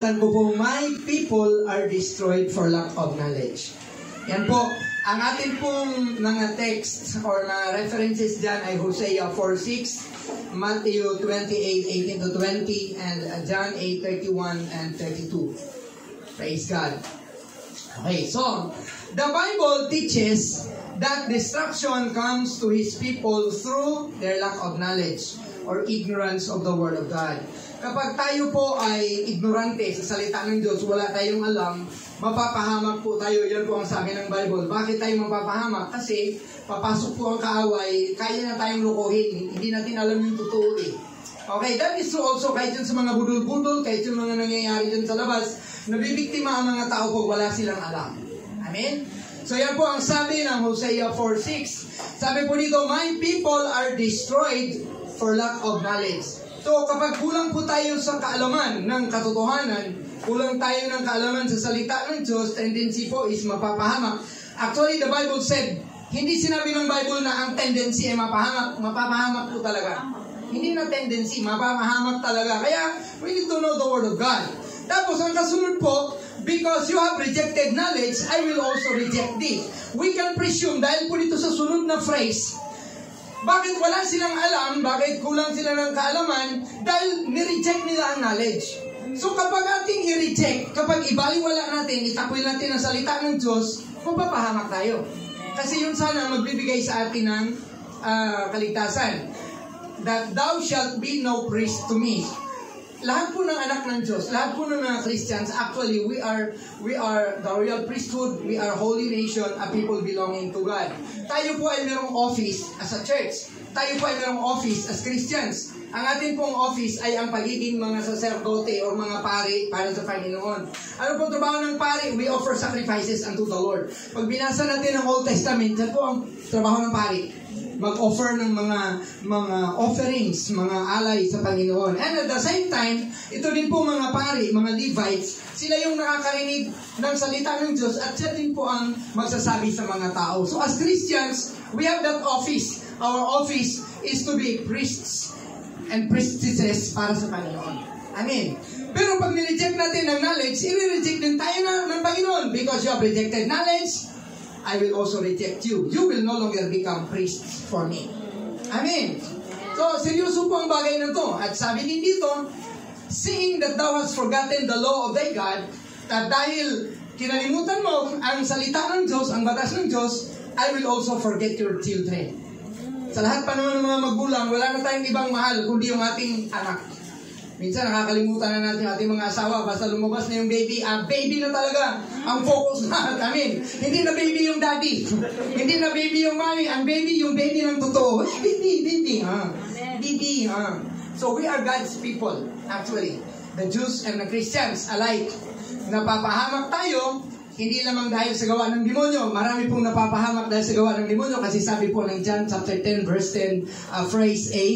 My people are destroyed for lack of knowledge. Yan po. Ang atin pong mga text or mga references dyan ay Hosea 4:6, Matthew 28:18-20, and John 8:31 and 32. Praise God. Okay, so the Bible teaches that destruction comes to His people through their lack of knowledge or ignorance of the Word of God. Kapag tayo po ay ignorante sa salita ng Diyos, wala tayong alam, mapapahamak po tayo. Yan po ang sabi ng Bible. Bakit tayo mapapahamak? Kasi papasok po ang kaaway, kaya na tayong lukuhin. Hindi natin alam yung totoo eh. Okay, that is true also kahit yun sa mga budol-budol, kahit yung mga nangyayari dyan sa labas, nabibiktima ang mga tao pag wala silang alam. Amen? So yan po ang sabi ng Hosea 4:6. Sabi po dito, my people are destroyed for lack of knowledge. So kapag kulang po tayo sa kaalaman ng katotohanan, kulang tayo ng kaalaman sa salita ng Diyos, tendency po is mapapahamak. Actually, the Bible said, hindi sinabi ng Bible na ang tendency ay mapahamak. Mapapahamak po talaga. Hindi na tendency, mapapahamak talaga. Kaya, we need to know the Word of God. Tapos, ang kasunod po, because you have rejected knowledge, I will also reject thee. We can presume, dahil po dito sa sunod na phrase, bakit wala silang alam, bakit kulang sila ng kaalaman, dahil nireject nila ang knowledge. So kapag ating i-reject, kapag ibaliwala natin, itakwil natin ang salita ng Diyos, mapapahamak tayo. Kasi yun sana magbibigay sa atin ng kaligtasan. That thou shalt be no priest to me. Lahat po ng anak ng Diyos, lahat po ng mga Christians, actually, we are the royal priesthood, we are holy nation, a people belonging to God. Tayo po ay merong office as a church. Tayo po ay merong office as Christians. Ang atin pong office ay ang pagiging mga saserdote o mga pari para sa Panginoon. Ano po trabaho ng pari? We offer sacrifices unto the Lord. Pag binasa natin ang Old Testament, yan po ang trabaho ng pari. Mag-offer ng mga offerings, mga alay sa Panginoon. And at the same time, ito din po mga pari, mga Levites, sila yung nakakarinig ng salita ng Diyos at sila din po ang magsasabi sa mga tao. So as Christians, we have that office. Our office is to be priests and priestesses para sa Panginoon. Amen. Pero pag nireject natin ng knowledge, i-reject din tayo ng Panginoon because you have rejected knowledge. I will also reject you. You will no longer become priests for me. Amen. So, seryoso po ang bagay na to. At sabi din dito, seeing that thou hast forgotten the law of thy God, at dahil kinalimutan mo ang salita ng Diyos, ang batas ng Diyos, I will also forget your children. Sa lahat pa naman ng mga magulang, wala na tayong ibang mahal kundi yung ating anak. Minsan nakakalimutan na natin ating mga asawa basta lumabas na yung baby. Baby na talaga ang focus na namin. Hindi na baby yung daddy. Hindi na baby yung mommy. Ang baby, yung baby ng totoo. Baby. So we are God's people, actually. The Jews and the Christians alike. Napapahamak tayo, hindi lamang dahil sa gawa ng demonyo. Marami pong napapahamak dahil sa gawa ng demonyo. Kasi sabi po ng John chapter 10 verse 10, phrase A,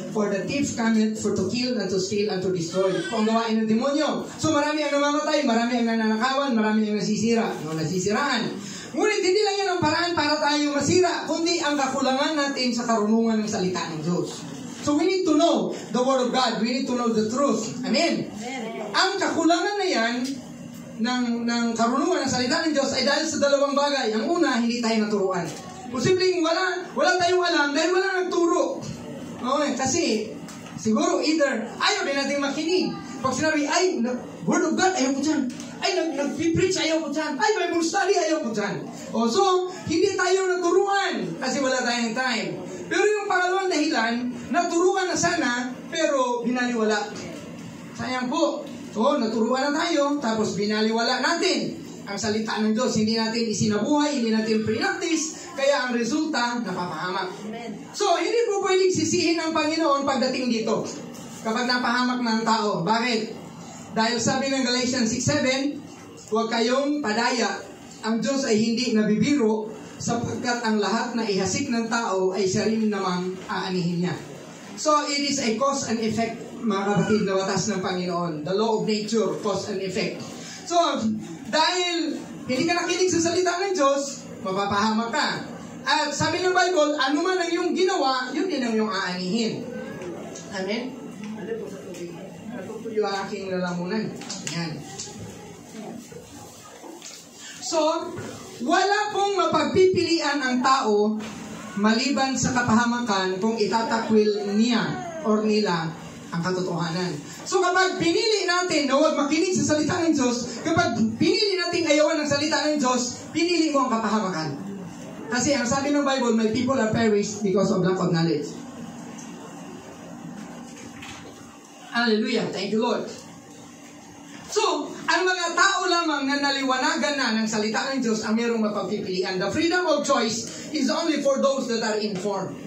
for the thief cometh for to kill and to steal and to destroy. Ito ang gawain ng demonyo. So marami ang namamatay, marami ang nananakawan, marami ang nasisiraan. Ngunit hindi lang yan ang paraan para tayo masira, kundi ang kakulangan natin sa karunungan ng salita ng Diyos. So we need to know the Word of God. We need to know the truth. Amen. Ang kakulangan na yan ng karunungan ng salita ng Diyos ay dahil sa dalawang bagay. Ang una, hindi tayo naturuan. Posibleng wala tayong alam dahil wala nagturo. Okay, kasi siguro either ayaw din natin makinig. Pag sinabi, Word of God, ayaw ko dyan. Nag-preach, ayaw ko dyan. Bible study, ayaw ko dyan. So, hindi tayo naturuan kasi wala tayong time. Pero yung pangalawang dahilan, naturuan na sana, pero binaliwala. Sayang po. So, naturuan na tayo, tapos binaliwala natin ang salita ng Diyos. Hindi natin isinabuhay, hindi natin pre-practice, kaya ang resulta, napapahamak. So, hindi po pwedeng sisihin ng Panginoon pagdating dito. Kapag napahamak ng tao. Bakit? Dahil sabi ng Galatians 6:7, huwag kayong padaya. Ang Diyos ay hindi nabibiro sapagkat ang lahat na ihasik ng tao ay siya rin namang aanihin niya. So, it is a cause and effect, mga kapatid, na batas ng Panginoon. The law of nature, cause and effect. So, dahil hindi ka nakinig sa salita ng Diyos, mapapahamak ka. At sabi ng Bible, ano man ang iyong ginawa, yun din ang iyong aanihin. Amen? Tuyo ang aking lalamunan. Yan. So, wala pong mapagpipilian ang tao maliban sa kapahamakan kung itatakwil niya or nila ang katotohanan. So kapag pinili natin na huwag makinig sa salita ng Diyos, kapag pinili natin ayawan ng salita ng Diyos, pinili mo ang kapahamakan. Kasi ang sabi ng Bible, my people are perished because of lack of knowledge. Hallelujah. Thank you, Lord. So, ang mga tao lamang na naliwanagan na ng salita ng Diyos ang mayroong mapagpipilian. The freedom of choice is only for those that are informed.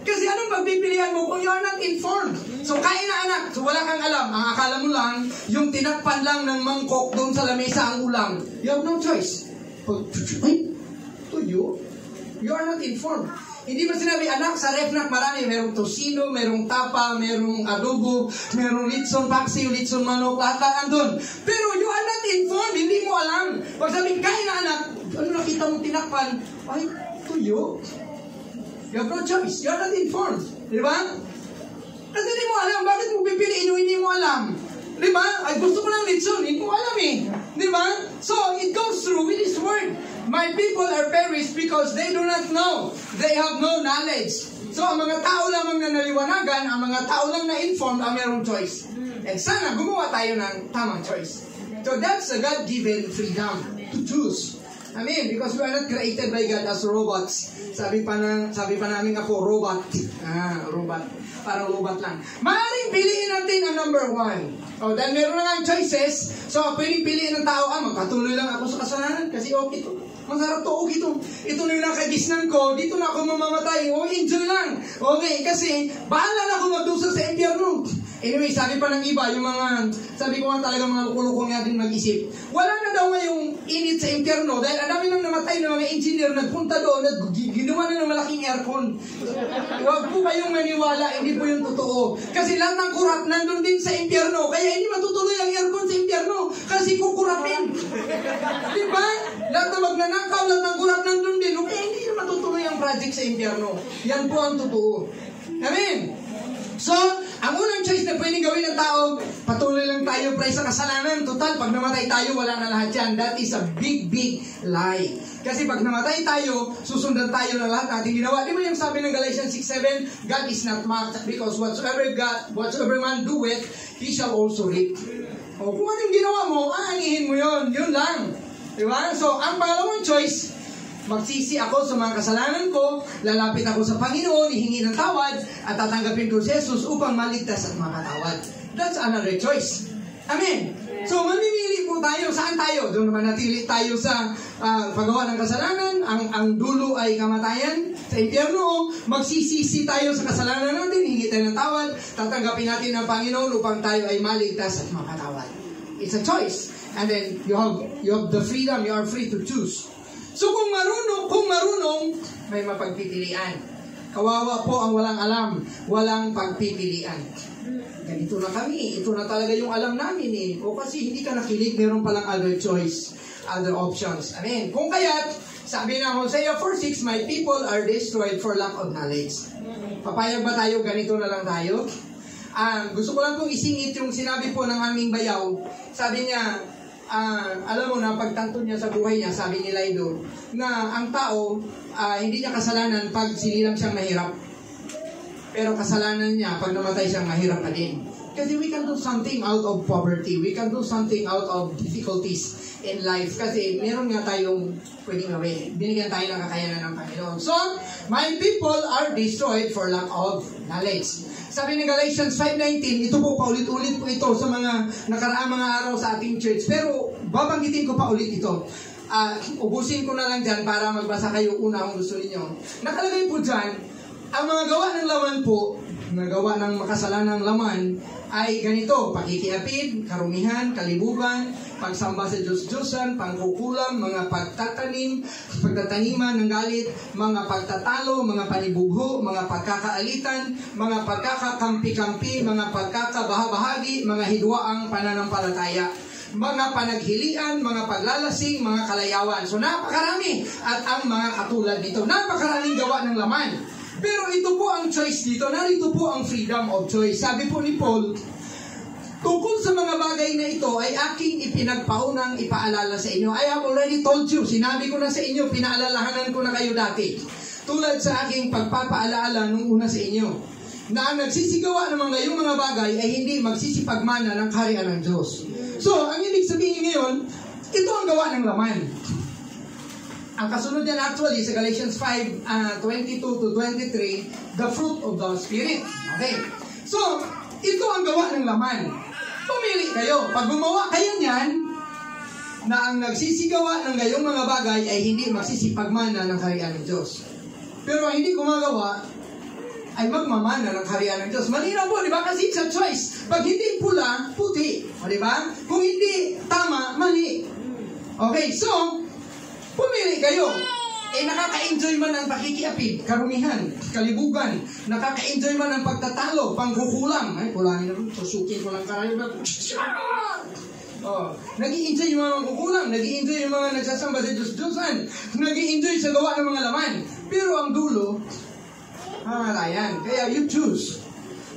Kasi anong pagpipilian mo kung you are not informed? So, kain na anak. So, wala kang alam. Ang akala mo lang, yung tinakpan lang ng mangkok doon sa lamesa ang ulam. You have no choice. Ay, tuyo. You are not informed. Hindi ba sinabi, anak, sa refnak marami. Merong tosino, merong tapa, merong adobo, merong litson paksiw, litson manok, lahat andun. Pero you are not informed. Hindi mo alam. Pag sabi, kain na anak, ano nakita mo tinakpan? Ay, tuyo. You have no choice. You are not informed. Di ba? Kasi hindi mo alam. Bakit mo pipiliin yung hindi mo alam? Di ba? Ay, gusto ko lang litson. Hindi mo alam eh. Di ba? So, it goes through with His word. My people are perished because they do not know. They have no knowledge. So, ang mga tao lamang na naliwanagan, ang mga tao lang na informed, ang mayroong choice. And sana, gumawa tayo ng tamang choice. So, that's a God-given freedom to choose. I mean, because we are not created by God as robots. Sabi pa namin ako, robot. Robot. Parang robot lang. Maaaring piliin natin ang number 1. Dahil meron na nga choices, so pwedeng piliin ng tao, magpatuloy lang ako sa kasalanan kasi okay to. Masarap to, okay to. Ito na yung nakagisnan ko, dito na ako mamamatay. Enjoy lang. Okay, kasi bahala na ako magdusa sa impyerno. Anyway, sabi pa ng iba, yung mga, sabi ko nga talaga mga lukulukong natin mag-isip, wala na daw ngayong init sa impyerno dahil ang dami nang namatay ng mga engineer, nagpunta doon at ginawa na ng malaking aircon. Huwag po kayong maniwala, hindi po yung totoo. Kasi lahat ng kurap nandun din sa impyerno, kaya hindi matutuloy ang aircon sa impyerno kasi kukurapin. Diba? Lahat na magnanakaw, lahat ng kurap nandun din, kaya hindi na matutuloy ang project sa impyerno. Yan po ang totoo. Amen? So, ang unang choice na pwedeng gawin ng tao, patuloy lang tayo pray sa kasalanan. Total, pag namatay tayo, wala na lahat yan. That is a big, big lie. Kasi pag namatay tayo, susundan tayo na lahat natin ginawa. Di ba yung sabi ng Galatians 6:7, God is not mocked because whatsoever man doeth, he shall also reap. O kung ano yung ginawa mo, aanihin mo yun. Yun lang. Di ba? So, ang pangalawang choice, magsisi ako sa mga kasalanan ko, lalapit ako sa Panginoon, hihingi ng tawad, at tatanggapin ko si Jesus upang maligtas at makatawad. That's another choice. Amen. So, mamimili po tayo. Saan tayo? Doon naman natili tayo sa paggawa ng kasalanan. Ang dulo ay kamatayan sa impyerno. Magsisisi tayo sa kasalanan natin, hingi tayo ng tawad, tatanggapin natin ng Panginoon upang tayo ay maligtas at makatawad. It's a choice. And then, you have the freedom. You are free to choose. So kung marunong, may mapagpipilian. Kawawa po ang walang alam, walang pagpipilian. Ganito na kami, ito na talaga yung alam namin eh. O kasi hindi ka nakinig, meron palang other choice, other options. Amen. Kung kaya't, sabi ng Hosea 4:6, my people are destroyed for lack of knowledge. Papayag ba tayo, ganito na lang tayo? Gusto ko lang pong isingit yung sinabi po ng aming bayaw. Sabi niya, alam mo na pagtanto niya sa buhay niya, sabi ni Lido, na ang tao, hindi niya kasalanan pag sinilang siyang mahirap. Pero kasalanan niya pag namatay siyang mahirap pa din. Kasi we can do something out of poverty. We can do something out of difficulties in life. Kasi meron nga tayong pwedeng gawin. Binigyan tayo ng kakayanan ng Panginoon. So, my people are destroyed for lack of knowledge. Sabi ng Galatians 5:19, ito po paulit-ulit po ito sa mga nakaraang mga araw sa ating church. Pero babanggitin ko pa ulit ito. Ubusin ko na lang dyan para magbasa kayo una kung gusto ninyo. Nakalagay po dyan, ang mga gawa ng laman po, nagawa ng makasalanang laman, ay ganito: pakikiapid, karumihan, kalibugan, pagsamba sa Diyos-Diyosan, pangkukulam, mga pagtataniman ng galit, mga pagtatalo, mga panibugho, mga pagkakaalitan, mga pagkakakampi-kampi, mga pagkakabahabahagi, mga hidwaang pananampalataya, mga panaghilian, mga paglalasing, mga kalayawan. So napakarami at ang mga katulad nito. Napakaraming gawa ng laman. Pero ito po ang choice dito. Narito po ang freedom of choice. Sabi po ni Paul, Tungkol sa mga bagay na ito ay aking ipinagpaunang ipaalala sa inyo. I have already told you, sinabi ko na sa inyo, pinaalalahanan ko na kayo dati. Tulad sa aking pagpapaalaala nung una sa inyo, na ang nagsisigawa ng mga ngayong mga bagay ay hindi magsisipagmana ng kaharian ng Diyos. So, ang ibig sabihin ngayon, ito ang gawa ng laman. Ang kasunod yan actually sa Galatians 5:22 to 23, the fruit of the Spirit. Okay. So, ito ang gawa ng laman. Pumili kayo. Pag gumawa kayo niyan, na ang nagsisigawa ng gayong mga bagay ay hindi magsisipagmana ng kaharian ng Diyos. Pero ang hindi gumagawa ay magmamana ng kaharian ng Diyos. Malinaw po, di ba? Kasi it's a choice. Pag hindi pula, puti. O, di ba? Kung hindi tama, mali. Okay, so, pumili kayo. Nakaka-enjoy man ang pakikiapid, karumihan, kalibugan. Nakaka-enjoy man ang pagtatalo, pangkukulang. Ay, kulangin na rin. Susukin ko lang karayo. Nag-i-enjoy yung mga kukulang. Nag-i-enjoy yung mga nagsasamba sa Diyos-Diyosan. Nag-i-enjoy sa gawa ng mga laman. Pero ang dulo, yan. Kaya you choose.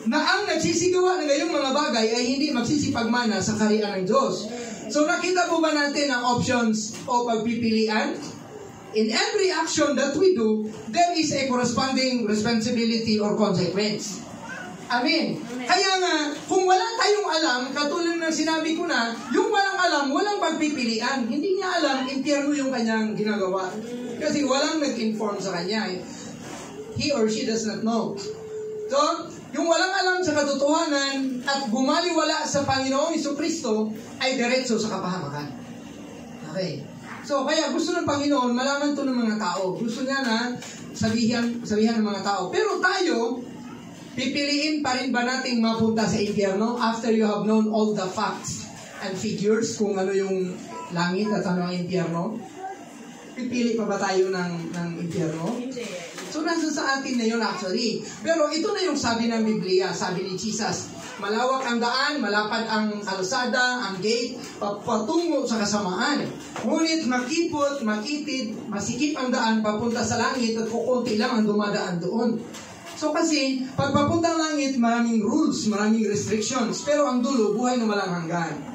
Na ang nagsisigawa ng gayong mga bagay ay hindi magsisipagmana sa kaharian ng Diyos. So nakita po ba natin ang options o pagpipilian? In every action that we do, there is a corresponding responsibility or consequence. Amen. Kaya nga, kung wala tayong alam, katulad ng sinabi ko na, yung walang alam, walang pagpipilian. Hindi niya alam, impyerno yung kanyang ginagawa. Kasi walang nag-inform sa kanya. He or she does not know. So, yung walang alam sa katotohanan at bumaliwala sa Panginoong Jesucristo ay diretso sa kapahamakan. Okay. So, kaya gusto ng Panginoon, malaman to ng mga tao. Gusto niya na sabihan ng mga tao. Pero tayo, pipiliin pa rin ba nating mapunta sa impyerno after you have known all the facts and figures kung ano yung langit at ano ang impyerno? Pipili pa ba tayo ng impyerno? So, nasa sa atin na yun actually. Pero ito na yung sabi ng Biblia, sabi ni Jesus, malawak ang daan, malapad ang kalsada, ang gate, patungo sa kasamaan. Ngunit makipot, makitid, masikip ang daan papunta sa langit at kukunti lang ang dumadaan doon. So kasi, pag papuntang langit, maraming rules, maraming restrictions, pero ang dulo, buhay na walang hanggan.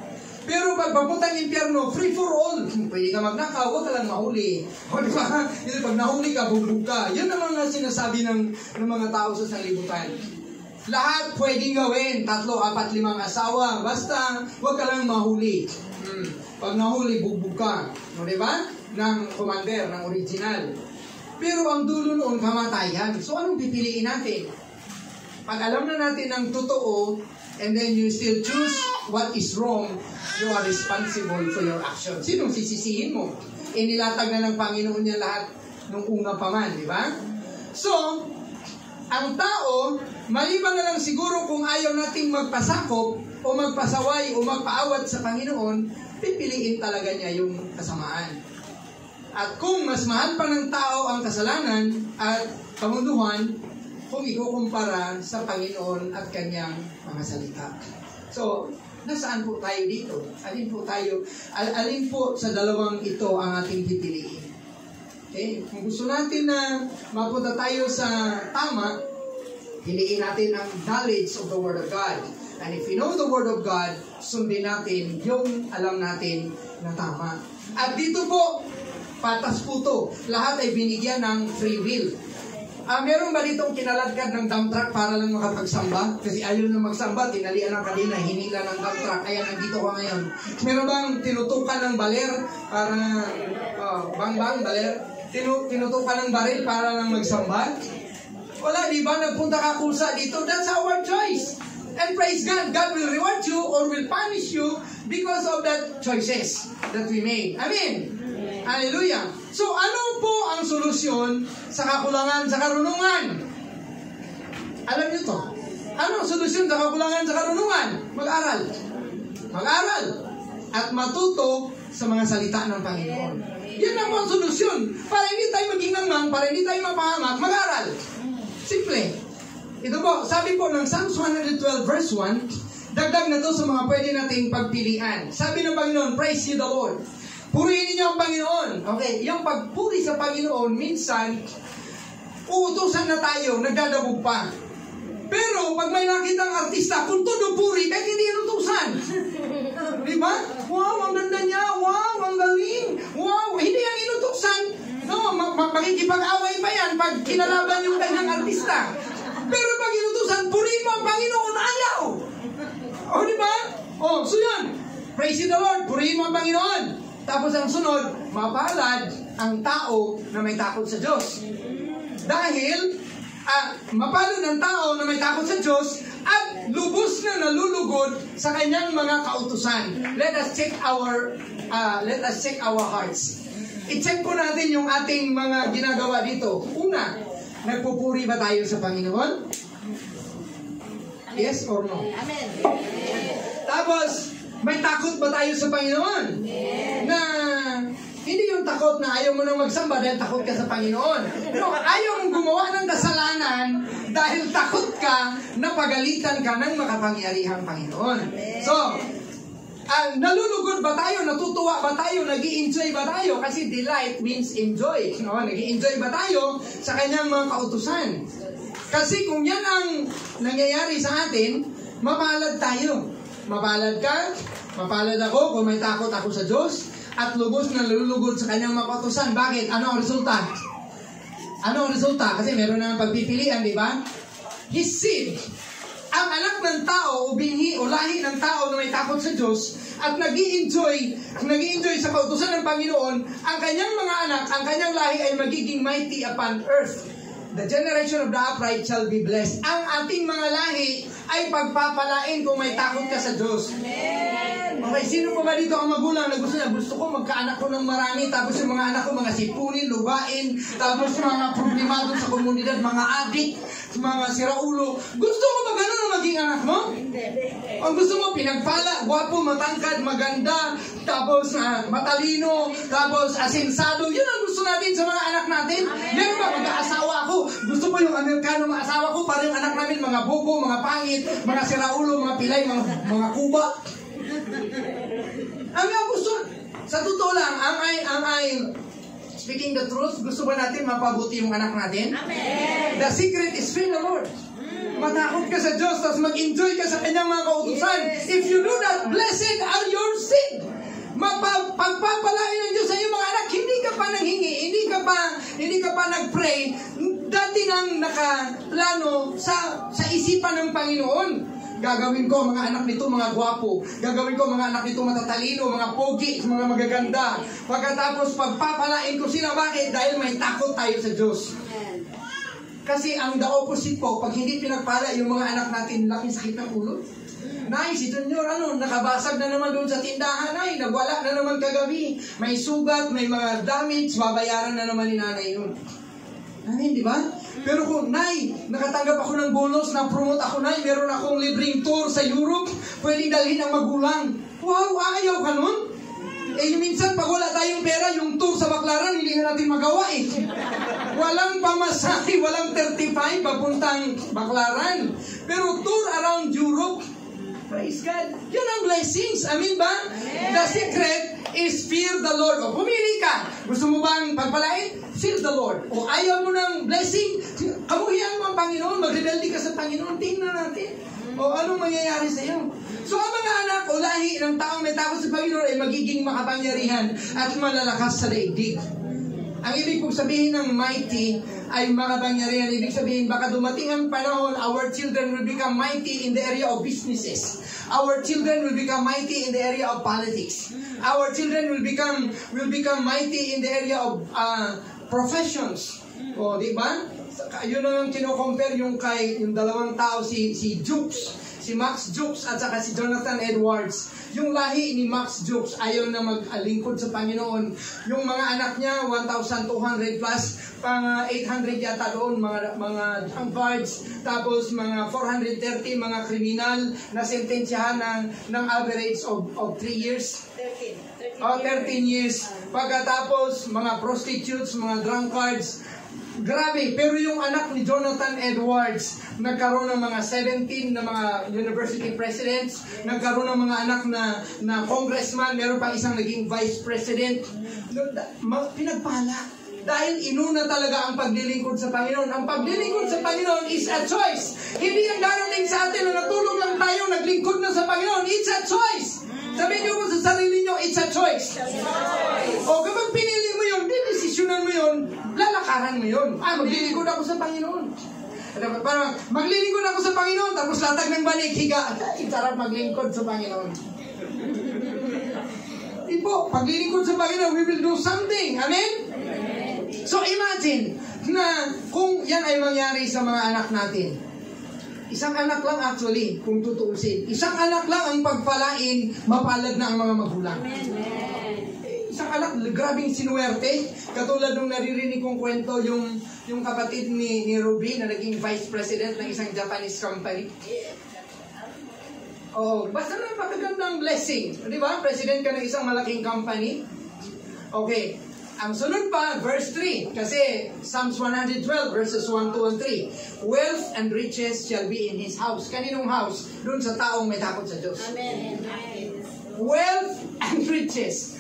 Pero pag papuntang impyerno, free for all. Pwede ka magnakaw, huwag ka lang mahuli. O diba? Pag nahuli ka, bubog ka. Yan naman nga sinasabi ng mga tao sa sanlibutan. Lahat pwedeng gawin. 3, 4, 5 asawa. Basta, huwag ka lang mahuli. Pag nahuli, bubog ka. O diba? Ng commander, ng original. Pero ang dulo noon, kamatayan. So anong pipiliin natin? Pag alam na natin ang totoo, and then you still choose what is wrong, you are responsible for your actions. Sinong sisisihin mo? Inilatag na ng Panginoon niya lahat nung una pa man, di ba? So, ang tao, maliban na lang siguro kung ayaw nating magpasakop o magpasaway o magpaawat sa Panginoon, pipiliin talaga niya yung kasamaan. At kung mas mahal pa ng tao ang kasalanan at kamunduhan, kung ikukumpara sa Panginoon at kanyang mga salita. So, nasaan po tayo dito? Alin po sa dalawang ito ang ating pipiliin? Okay? Kung gusto natin na mapunta tayo sa tama, piliin natin ang knowledge of the Word of God. And if we know the Word of God, sundin natin yung alam natin na tama. At dito po, patas po to. Lahat ay binigyan ng free will. Meron ba ditong kinaladkad ng dump truck para lang makapagsamba? Kasi ayaw na magsamba, tinalian ng kanina, hinila ng dump truck, kaya nandito ka ngayon. Meron bang tinutukan ng baler para, bang, baler? Tinutukan ng baril para lang magsamba? Wala, di ba? Nagpunta ka kusa dito. That's our choice. And praise God, God will reward you or will punish you because of that choices that we made. Amen. Hallelujah. So, ano po ang solusyon sa kakulangan sa karunungan? Alam niyo to. Ano ang solusyon sa kakulangan sa karunungan? Mag-aral. Mag-aral. At matuto sa mga salita ng Panginoon. Yan ang po ang solusyon. Para hindi tayo maging namang, para hindi tayo mapahamak, mag-aral. Simple. Ito po, sabi po ng Psalms 112 verse 1, dagdag na to sa mga pwede nating pagpilian. Sabi ng Panginoon, praise you the Lord. Purihin niyo ang Panginoon. Okay, yung pagpuri sa Panginoon, minsan, uutusan na tayo, nagdadabog pa. Pero pag may nakitang artista, kung todo puri, kahit hindi inutusan. Di ba? Wow, ang ganda niya. Wow, ang galing. Wow, hindi yan inutusan. No, makikipag-away pa yan pag kinalaban yung kanyang artista. Pero pag inutusan, purihin mo ang Panginoon, ayaw. O, di ba? O, so yan. Praise the Lord, purihin mo ang Panginoon. Tapos ang sunod, mapalad ang tao na may takot sa Diyos. Dahil, mapalad ang tao na may takot sa Diyos at lubos na nalulugod sa kanyang mga kautusan. Let us check our hearts. I-check po natin yung ating mga ginagawa dito. Una, nagpupuri ba tayo sa Panginoon? Yes or no? Amen. Tapos, may takot ba tayo sa Panginoon? Na hindi yung takot na ayaw mo nang magsamba dahil takot ka sa Panginoon. No, ayaw mong gumawa ng kasalanan dahil takot ka na pagalitan ka ng makapangyarihang Panginoon. So, nalulugod ba tayo? Natutuwa ba tayo? Nag-i-enjoy ba tayo? Kasi delight means enjoy. No? Nag-i-enjoy ba tayo sa kanyang mga kautusan? Kasi kung yan ang nangyayari sa atin, mapalad tayo. Mapalad ka, mapalad ako kung may takot ako sa Diyos at lubos na nalulugod sa kanyang mga kautusan. Bakit? Ano ang resulta? Ano ang resulta? Kasi meron na pagpipilian, di ba? His seed. Ang anak ng tao o binhi o lahi ng tao na may takot sa Diyos at nag-i-enjoy sa kautusan ng Panginoon, ang kanyang mga anak, ang kanyang lahi ay magiging mighty upon earth. The generation of the upright shall be blessed. Ang ating mga lahi ay pagpapalain kung may takot ka sa Diyos. Amen. Okay, sino po ba dito ang magulang na gusto ko magkaanak ko ng marami, tapos yung mga anak ko mga sipunin, lugain, tapos mga problemado sa komunidad, mga adik, mga siraulo. Gusto mo ba gano'n na maging anak mo? Ang gusto mo, pinagpala, gwapo, matangkad, maganda, tapos matalino, tapos asensado. Yun ang gusto natin sa mga anak natin. Meron ba mag-aasawa ako? Gusto ko yung Amerikano mga asawa ko, parang anak namin mga bobo, mga pangit, mga siraulo, mga pilay, mga kuba. Ang gusto, sa totoo lang, speaking the truth, gusto ba natin mapabuti yung anak natin? Amen. The secret is fear the Lord. Matakot ka sa Diyos, tapos mag-enjoy ka sa kanyang mga kautusan. Yes. If you do that, blessed are your seed. Pagpapalain ng Diyos sa iyong mga anak, hindi ka pa nanghingi, hindi ka pa nag-pray, dati nang nakaplano sa isipan ng Panginoon. Gagawin ko mga anak nito mga gwapo. Gagawin ko mga anak nito matatalino, mga pogi, mga magaganda. Pagkatapos pagpapalain ko sila. Bakit? Dahil may takot tayo sa Diyos. Kasi ang the opposite po, pag hindi pinagpala yung mga anak natin, laking sakit ng ulo. Nay, si Junior, nakabasag na naman doon sa tindahan. Nay, nagwala na naman kagabi. May sugat, may mga damage, babayaran na naman ni nanay yun. Ay, di ba? Pero kung, Nay, nakatanggap ako ng bonus, na-promote ako, Nay, meron akong libreng tour sa Europe, pwedeng dalhin ang magulang. Wow, ayaw ka nun? Minsan, pag wala tayong pera, yung tour sa Baclaran, hindi na natin magawa eh. Walang pamasahe, walang 35 papuntang Baclaran. Pero tour around Europe, praise God. Yun ang blessings. Amin ba? Amen. The secret is fear the Lord. O pumili ka. Gusto mo bang pagpalain? Fear the Lord. O ayaw mo ng blessing? Kamuhian mo ang Panginoon. Magrebelde ka sa Panginoon. Tingnan natin. O anong mangyayari sa iyo? So ang mga anak o lahi ng taong may takot sa Panginoon ay magiging makapangyarihan at malalakas sa daigdig. Ang ibig kong sabihin ng mighty ay makapangyarihan. Ibig sabihin, baka dumating ang panahon, our children will become mighty in the area of businesses. Our children will become mighty in the area of politics. Our children will become mighty in the area of professions. O, di ba? Yun ang kino-compare yung dalawang tao, si Jukes. Si Max Jukes at saka si Jonathan Edwards. Yung lahi ni Max Jukes ayaw na maglingkod sa Panginoon. Yung mga anak niya, 1,200 plus, pang 800 yata doon, mga drunkards, tapos mga 430 mga kriminal na sentensyahan ng average of 3 years. 13 years. Pagkatapos, mga prostitutes, mga drunkards. Grabe, pero yung anak ni Jonathan Edwards, nagkaroon ng mga 17 na mga university presidents, nagkaroon ng mga anak na congressman, meron pang isang naging vice president. Pinagpala. Dahil inuna talaga ang paglilingkod sa Panginoon. Ang paglilingkod sa Panginoon is a choice. Hindi ang darating sa atin na natulog lang tayo, naglingkod na sa Panginoon. It's a choice. Sabihin niyo po sa sarili niyo, it's a choice. O kapag pinili mo yun, didesisyonan mo yun, lalakaran mo yun. Maglilingkod ako sa Panginoon. Parang, maglilingkod ako sa Panginoon, tapos latag ng balik, higa. Ay, sarap maglingkod sa Panginoon. Ipo, paglilingkod sa Panginoon, we will do something. Amen? So imagine na kung yan ay mangyari sa mga anak natin. Isang anak lang actually, kung tutuusin. Isang anak lang ang pagpalain, mapalad na ang mga magulang. Isang anak, grabing sinuwerte. Katulad nung naririnig kong kwento, yung kapatid ni Ruby na naging vice president ng isang Japanese company. Oh, basta na napakagandang blessing. Di ba? President ka ng isang malaking company. Okay. Ang sunod pa, verse 3. Kasi Psalms 112, verses 1, 2, and 3. Wealth and riches shall be in his house. Kaninong house? Doon sa taong may takot sa Diyos. Amen. Wealth and riches.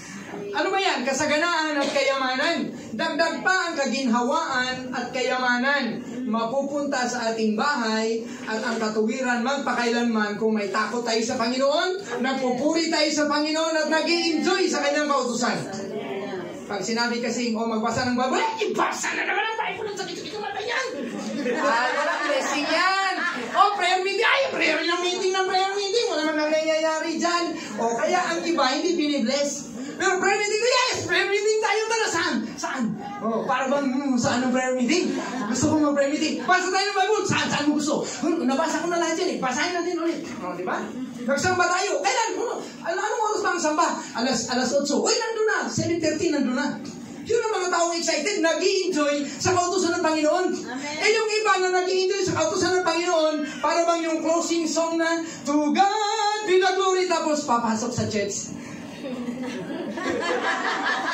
Ano ba yan? Kasaganaan at kayamanan. Dagdag pa ang kaginhawaan at kayamanan. Mapupunta sa ating bahay at ang katuwiran magpakailanman kung may takot tayo sa Panginoon, nagpupuri tayo sa Panginoon at nag-i-enjoy sa kanyang kautusan. Pag sinabi kasi, magbasa ng Bible, ibasa na naman ang Bible, ang sakit-sakit ng mata yan. Walang blessing yan. Prayer meeting, prayer meeting. Wala naman nangyayari dyan. Kaya ang iba hindi binibless. Pero prayer meeting, yes, prayer meeting tayo tala. Saan? Para bang, saan ang prayer meeting? Gusto ko mag-prayer meeting. Basa tayo ng Bible, saan mo gusto? Nabasa ko na lahat yan, basahin natin ulit. Di ba? Nagsamba tayo. Kailan? Anong oras ba ang samba? Alas 8. Uy, nandun na. 7:30 nandun na. Yun ang mga taong excited, nag-i-enjoy sa kautusan ng Panginoon. Amen. Yung iba na nag-i-enjoy sa kautusan ng Panginoon, para bang yung closing song na, To God be the glory, tapos papasok sa church.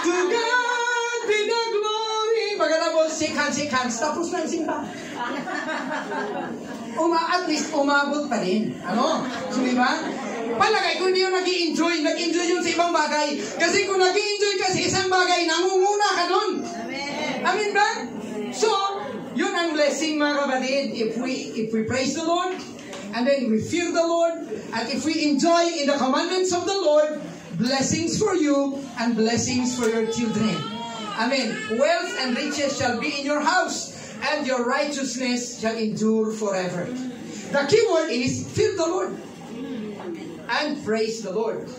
To God be the glory. Pagkatapos, shake hands, tapos na ang simba. At least umabot pa din. So, diba? Palagay ko hindi yung nag-i-enjoy yun sa ibang bagay. Kasi kung nag-i-enjoy ka sa isang bagay, nangunguna ka dun. Amen ba? So, yun ang blessing mga kapatid. If we praise the Lord, and then we fear the Lord, and if we enjoy in the commandments of the Lord, blessings for you and blessings for your children. Amen. Wealth and riches shall be in your house, and your righteousness shall endure forever. The key word is fear the Lord and praise the Lord.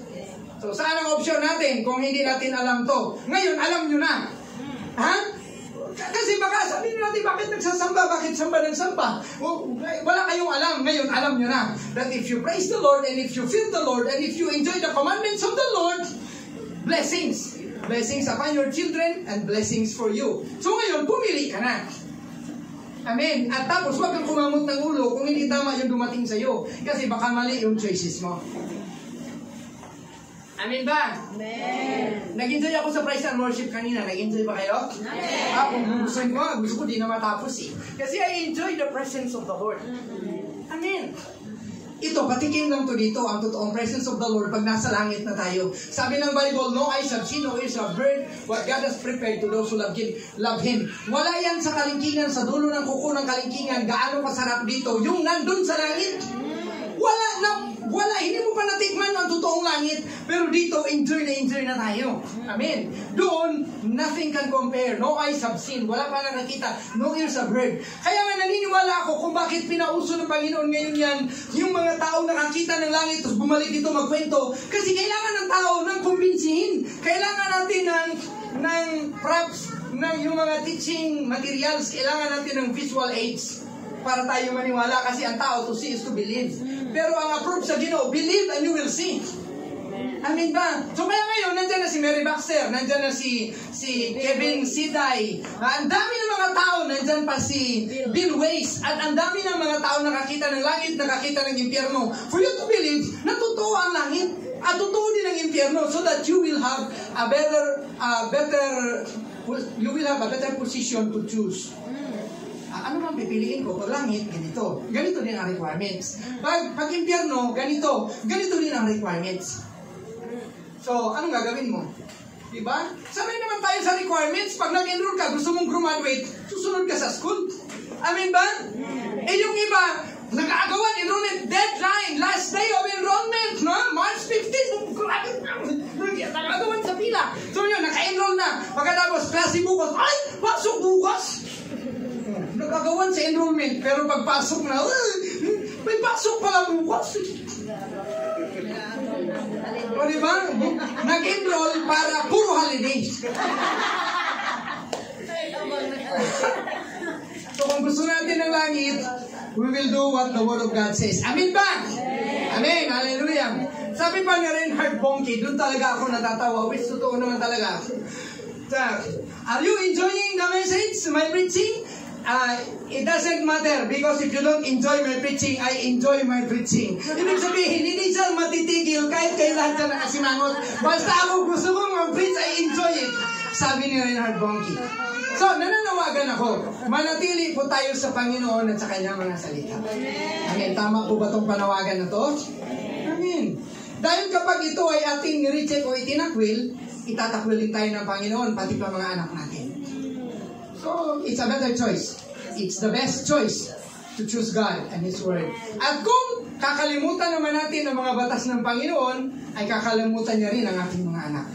So, saan ang option natin kung hindi natin alam to? Ngayon, alam nyo na. Ha? Kasi baka sabihin natin, bakit nagsasamba? Bakit samba ng samba? Wala kayong alam. Ngayon, alam nyo na. That if you praise the Lord, and if you fear the Lord, and if you enjoy the commandments of the Lord, blessings. Blessings upon your children, and blessings for you. So ngayon, pumili ka na. Amen. At tapos, huwag kang kumamot ng ulo kung hindi tama yung dumating sa'yo. Kasi baka mali yung choices mo. Amen ba? Amen. Nag-enjoy ako sa praise and worship kanina. Nag-enjoy ba kayo? Amen. Kung gusto ko di na matapos eh. Kasi I enjoy the presence of the Lord. Amen. Ito, patikim lang to dito, ang totoong presence of the Lord pag nasa langit na tayo. Sabi ng Bible, no eyes have seen, no ears have heard what God has prepared to those who love Him. Wala yan sa kalingkingan, sa dulo ng kuko ng kalingkingan, gaano kasarap dito. Yung nandun sa langit, wala, hindi mo pa natikman ang totoong langit, pero dito, enjoy na tayo. Amen. Doon, nothing can compare. No eyes have seen, wala pa nakakita. No ears have heard. Kaya nga naniniwala ako kung bakit pinauso ng Panginoon ngayon yan, yung mga tao nakakita ng langit, tapos bumalik dito magkwento. Kasi kailangan ng tao ng kumbinsihin. Kailangan natin ng props, ng yung mga teaching materials, kailangan natin ng visual aids para tayo maniwala, kasi ang tao to see is to believe. Pero ang approve sa Ginoo, believe and you will see. Amen ba? So kaya ngayon, nandyan na si Mary Baxter, nandyan na si Kevin Siday, ang dami ng mga tao, nandyan pa si Bill Weiss, at ang dami ng mga tao nakakita ng langit, nakakita ng impyerno. For you to believe na totoo ang langit, at totoo din ang impyerno, so that you will have a better position to choose. Ano bang pipiliin ko? Pag langit, ganito. Ganito din ang requirements. Pag impyerno, ganito. Ganito din ang requirements. So, anong gagawin mo? Diba? Sanay naman tayo sa requirements. Pag nag-enroll ka, gusto mong graduate, susunod ka sa school. Amen ba? Eh yung iba, nag-aagawan, enrollment deadline, last day of enrollment, no? March 15, nag-aagawan sa pila. So yun, naka-enroll na. Pagkatapos, klase bukas, ay, pasok bukas. Nag-aagawan sa enrollment, pero pagpasok na, may pasok pala bukas. O diba? Nag-enroll para puro holidays. So kung gusto natin ng langit, we will do what the Word of God says. Amen ba? Amen. Hallelujah. Sabi pa ni Reinhard Bonnke, doon talaga ako natatawa. Which totoo naman talaga. Are you enjoying the message, my preaching? It doesn't matter because if you don't enjoy my preaching, I enjoy my preaching. Ibig sabihin, hindi siya matitigil kahit kayo lahat siya nakasimangot. Basta ako gusto kong mag-preach, I enjoy it. Sabi ni Reinhard Bonnke. So, nananawagan ako, manatili po tayo sa Panginoon at sa Kanyang mga salita. Amen. Tama po ba itong panawagan na to? Amen. Dahil kapag ito ay ating ni-reject o itinakwil, itatakwilin tayo ng Panginoon, pati pa mga anak natin. So, it's a better choice. It's the best choice to choose God and His Word. At kung kakalimutan naman natin ang mga batas ng Panginoon, ay kakalimutan niya rin ang ating mga anak.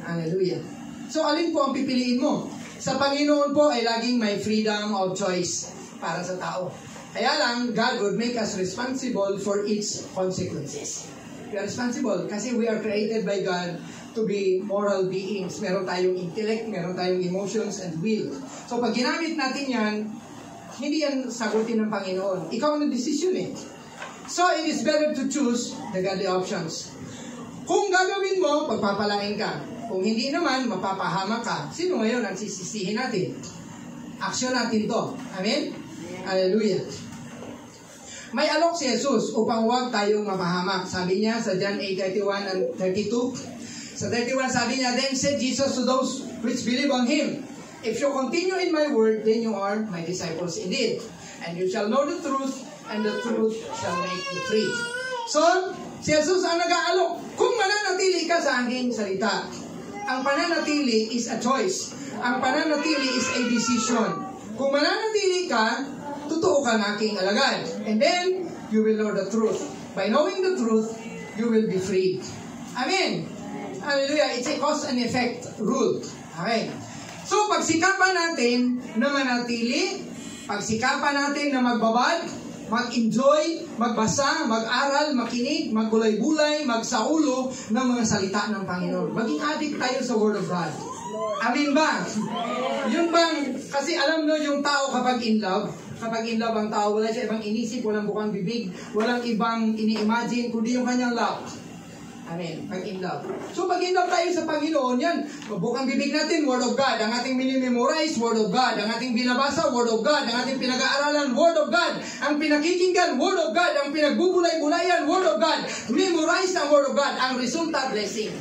Hallelujah. So, alin po ang pipiliin mo? Sa Panginoon po ay laging may freedom of choice para sa tao. Kaya lang, God would make us responsible for its consequences. We are responsible kasi we are created by God to be moral beings. Meron tayong intellect, meron tayong emotions and will. So pag ginamit natin yan, hindi yan sagutin ng Panginoon. Ikaw ang decision eh. So it is better to choose the godly options. Kung gagawin mo, pagpapalain ka. Kung hindi naman, mapapahama ka. Sino ngayon ang sisisihin natin? Action natin to. Amen? Hallelujah. May alok si Jesus upang huwag tayong mapahamak. Sabi niya sa John 8:31 and 32, sa 31 sabi niya, Then said Jesus to those which believe on Him, If you continue in my word, then you are my disciples indeed. And you shall know the truth, and the truth shall make you free. So, si Jesus ang nag-aalok. Kung mananatili ka sa aking salita, ang pananatili is a choice. Ang pananatili is a decision. Kung mananatili ka, totoo ka ng aking alagad. And then, you will know the truth. By knowing the truth, you will be free. Amen. Hallelujah. It's a cause and effect rule. Okay. So, pagsikapan natin na manatili, pagsikapan natin na magbabad, mag-enjoy, magbasa, mag-aral, makinig, maggulay-gulay, magsaulo ng mga salita ng Panginoon. Maging addict tayo sa Word of God. Amin ba? Yun bang, kasi alam nyo yung tao kapag in love ang tao, wala siya ibang inisip, walang bukang bibig, walang ibang ini-imagine, kundi yung kanyang love. Amen. Pag in love. So pag in love tayo sa Panginoon, yan, bukang bibig natin, Word of God. Ang ating minimemorize, Word of God. Ang ating binabasa, Word of God. Ang ating pinag-aaralan, Word of God. Ang pinakikinggan, Word of God. Ang pinagbubulay-bulayan, Word of God. Memorize ang Word of God. Ang resulta, blessing.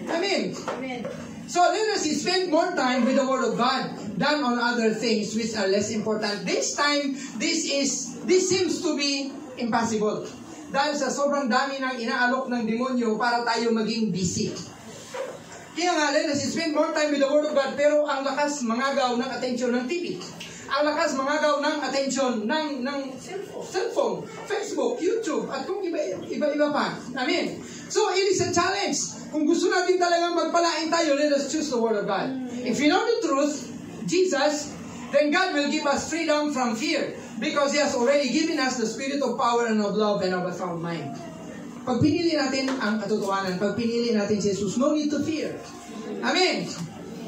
Amen. Amen. So let us spend more time with the Word of God than on other things which are less important. This time, this seems to be impossible. Dahil sa sobrang dami ng inaalok ng demonyo para tayo maging busy. Kaya nga, let us spend more time with the Word of God, pero ang lakas mangagaw ng atensyon ng TV. Ang lakas mangagaw ng atensyon ng cellphone, Facebook, YouTube, at kung iba-iba pa. Amen. So, it is a challenge. Kung gusto natin talagang magpalain tayo, let us choose the Word of God. If we know the truth, Jesus, then God will give us freedom from fear. Because He has already given us the spirit of power and of love and of a sound mind. Pag pinili natin ang katotohanan, pag pinili natin si Jesus, no need to fear. Amen.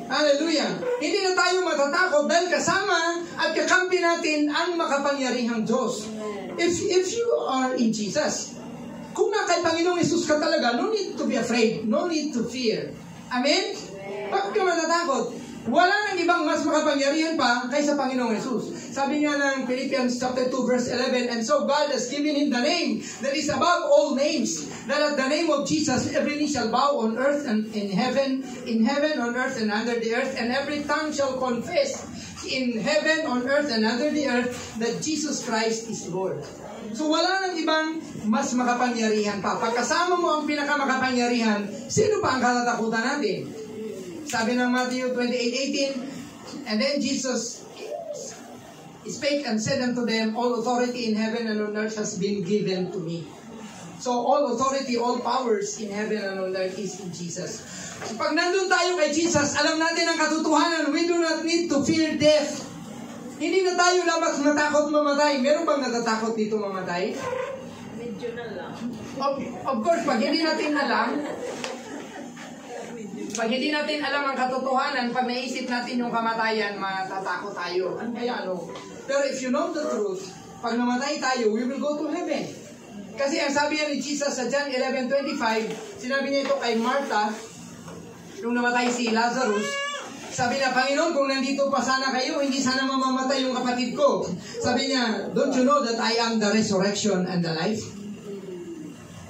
Hallelujah. Hindi na tayo matatakot dahil kasama at kakampi natin ang makapangyarihang Diyos. If you are in Jesus, kung na kay Panginoong Jesus ka talaga, no need to be afraid, no need to fear. Amen? Bakit ka matatakot? Wala nang ibang mas makapangyarihan pa kaysa Panginoong Jesus. Sabi nga ng Philippians chapter 2 verse 11, And so God has given Him the name that is above all names, that at the name of Jesus every knee shall bow on earth and in heaven, on earth and under the earth, and every tongue shall confess in heaven, on earth and under the earth, that Jesus Christ is Lord. So wala nang ibang mas makapangyarihan pa. Pagkasama mo ang pinakamakapangyarihan, sino pa ang katatakutan natin? Sabi ng Matthew 28:18, and then Jesus spake and said unto them, all authority in heaven and on earth has been given to me. So all authority, all powers in heaven and on earth is in Jesus. So pag nandun tayo kay Jesus, alam natin ang katotohanan, we do not need to fear death. Hindi na tayo dapat matakot mamatay. Meron bang natatakot dito mamatay? Medyo na lang. Of course, pag hindi natin alam ang katotohanan, pag naisip natin yung kamatayan, matatakot tayo. Kaya Pero if you know the truth, pag namatay tayo, we will go to heaven. Kasi ang sabi ni Jesus sa John 11:25, sinabi niya ito kay Martha, nung namatay si Lazarus, sabi niya, Panginoon, kung nandito pa sana kayo, hindi sana mamamatay yung kapatid ko. Sabi niya, don't you know that I am the resurrection and the life?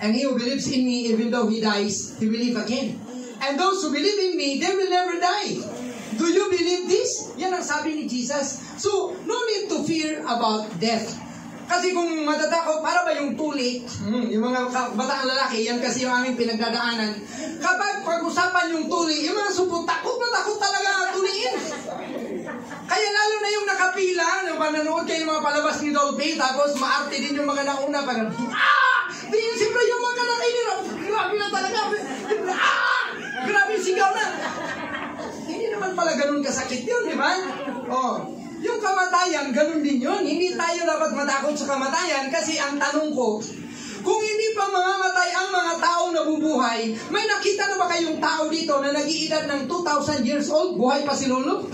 And he who believes in me, even though he dies, he will live again. And those who believe in me, they will never die. Do you believe this? Yan ang sabi ni Jesus. So, no need to fear about death. Kasi kung matatakot, para ba yung tuli, yung mga batang lalaki, yan kasi yung aming pinagdadaanan. Kapag pag-usapan yung tuli, yung mga supot, takot na takot talaga tuliin. Kaya lalo na yung nakapila, yung nanonood kayo yung mga palabas ni Dolby, tapos maarte din yung mga nauna, parang, Di yun, siyempre yung mga nakainira, grabe na talaga, grabe sigaw na. Hindi naman pala ganun kasakit yun, di ba? Yung kamatayan, ganun din yun. Hindi tayo dapat matakot sa kamatayan kasi ang tanong ko, kung hindi pa mamamatay ang mga taong nabubuhay, may nakita na ba kayong tao dito na nag-iedad ng 2,000 years old, buhay pa si Lolo?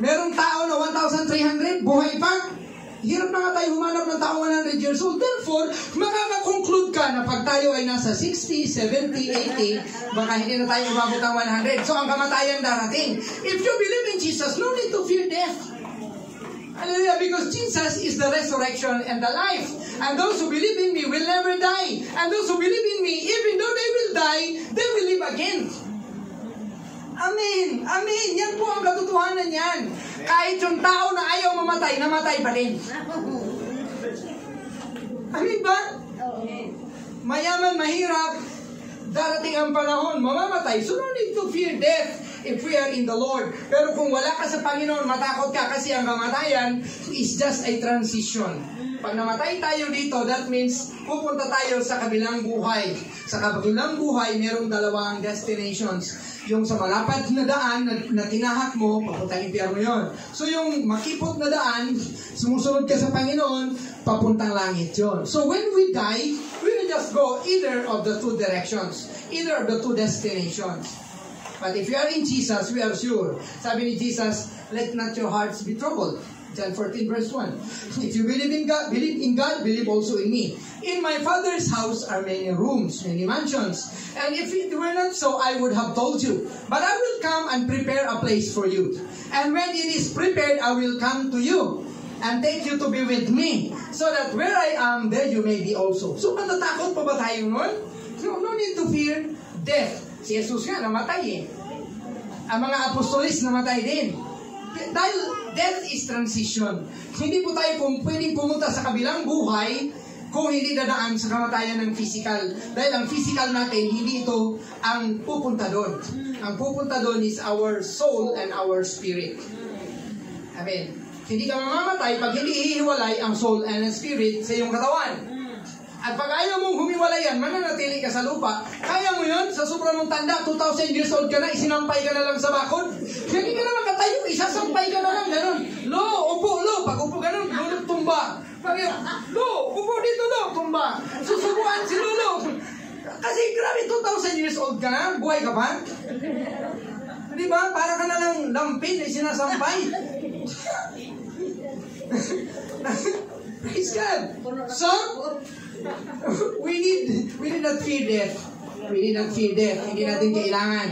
Merong tao na 1,300, buhay pa? Hirap na nga tayo humanap ng tao 100 years old. Therefore, makaka-conclude ka na pag tayo ay nasa 60, 70, 80, baka hindi na tayo umabot ng 100. So, ang kamatayan darating. If you believe in Jesus, no need to fear death. Hallelujah, because Jesus is the resurrection and the life. And those who believe in me will never die. And those who believe in me, even though they will die, they will live again. Amen. Amen. Yan po ang katotohanan yan. Kahit yung tao na ayaw mamatay, namatay pa din. Amen ba? Mayaman, mahirap, darating ang panahon, mamamatay. So no need to fear death if we are in the Lord. Pero kung wala ka sa Panginoon, matakot ka kasi ang kamatayan is just a transition. Pag namatay tayo dito, that means pupunta tayo sa kabilang buhay. Sa kabilang buhay, merong dalawang destinations. Yung sa malapad na daan na tinahak mo, papuntang impyerno yun. So yung makipot na daan, sumusunod ka sa Panginoon, papuntang langit yun. So when we die, we will just go either of the two directions, either of the two destinations. But if you are in Jesus, we are sure. Sabi ni Jesus, let not your hearts be troubled. John 14 verse 1. If you believe in God, believe also in me. In my Father's house are many rooms, many mansions. And if it were not so, I would have told you. But I will come and prepare a place for you. And when it is prepared, I will come to you and take you to be with me, so that where I am, there you may be also. So, matatakot pa ba tayo nun? No need to fear death. Si Jesus nga, namatay eh. Ang mga apostolis, namatay din. Dahil death is transition. Hindi po tayo pwedeng pumunta sa kabilang buhay kung hindi dadaan sa kamatayan ng physical. Dahil ang physical natin, hindi ito ang pupunta doon. Ang pupunta doon is our soul and our spirit. Amen. Hindi ka mamamatay pag hindi hihiwalay ang soul and ang spirit sa iyong katawan. At pag ayaw mong humiwalayan, mananatili ka sa lupa. Kaya mo yun, sa sobrang mong tanda, 2,000 years old ka na, isinampay ka na lang sa bakod. Hindi ka na makatayo, isasampay ka na lang, ganun. Upo, pag upo ganun, Lolo, tumba. Pag upo dito, tumba. Susubuan si Lolo. Kasi grabe, 2,000 years old ka na, buhay ka pa. Di ba? Para ka na lang lampin, sinasampay. Praise God. So, we need not fear death. We need not fear death. Hindi natin kailangan.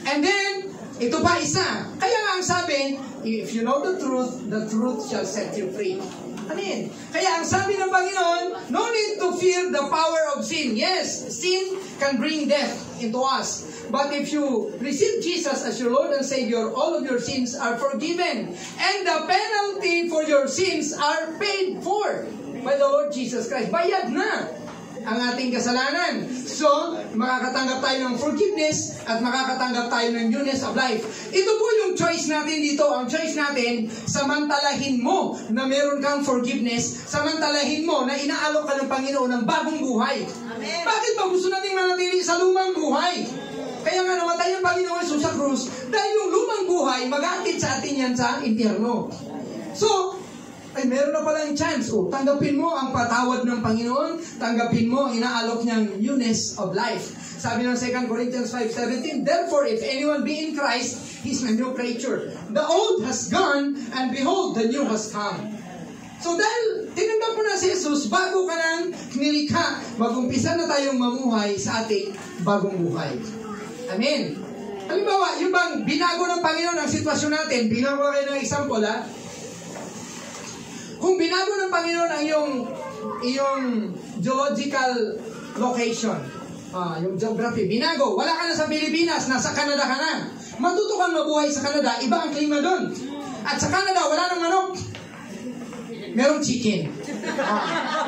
And then, ito pa isa. Kaya nga ang sabi, if you know the truth shall set you free. Amen. Kaya ang sabi ng Panginoon, no need to fear the power of sin. Yes, sin can bring death into us. But if you receive Jesus as your Lord and Savior, all of your sins are forgiven. And the penalty for your sins are paid for. by the Lord Jesus Christ. Bayad na ang ating kasalanan. So, makakatanggap tayo ng forgiveness at makakatanggap tayo ng newness of life. Ito po yung choice natin dito. Ang choice natin, samantalahin mo na meron kang forgiveness, samantalahin mo na inaalok ka ng Panginoon ng bagong buhay. Amen. Bakit ba gusto natin manatili sa lumang buhay? Kaya nga namatay ang Panginoon Jesus sa krus dahil yung lumang buhay, mag-aakit sa atin yan sa impyerno. So, ay meron na palang chance. Tanggapin mo ang patawad ng Panginoon, tanggapin mo ang inaalok niyang newness of life. Sabi ng 2 Corinthians 5:17, therefore, if anyone be in Christ, he's a new creature. The old has gone, and behold, the new has come. So dahil tinanggap mo na si Jesus, bago ka nang nilikha, mag-umpisa na tayong mamuhay sa ating bagong buhay. Amen. Halimbawa, yung bang binago ng Panginoon ang sitwasyon natin, binago kayo ng example, ha? Kung binago ng Panginoon ang iyong geological location, yung geography, binago, wala ka na sa Pilipinas, nasa Canada ka na, matuto kang mabuhay sa Canada, iba ang klima doon. At sa Canada, wala nang manok, merong chicken.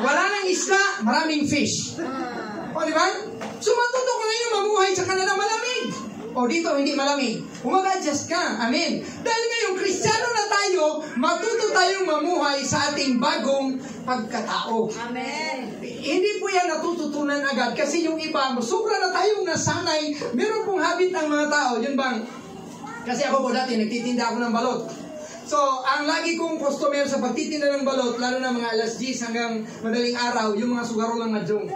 Wala nang isda, maraming fish. O, di ba? So, matuto ka ngayon mabuhay sa Canada, malamig. O, dito, hindi malamig. Umag-adjust ka. Amen. Dahil ngayon, Kristiyano na tayo, matuto tayong mamuhay sa ating bagong pagkatao. Amen. Hindi po yan natututunan agad kasi yung iba, sobra na tayong nasanay. Meron pong habit ang mga tao. Yun bang? Kasi ako po dati, nagtitinda ako ng balot. So, ang lagi kong customer sa pagtitinda ng balot, lalo na mga alas 10 hanggang madaling araw, yung mga sugarol ng madyong.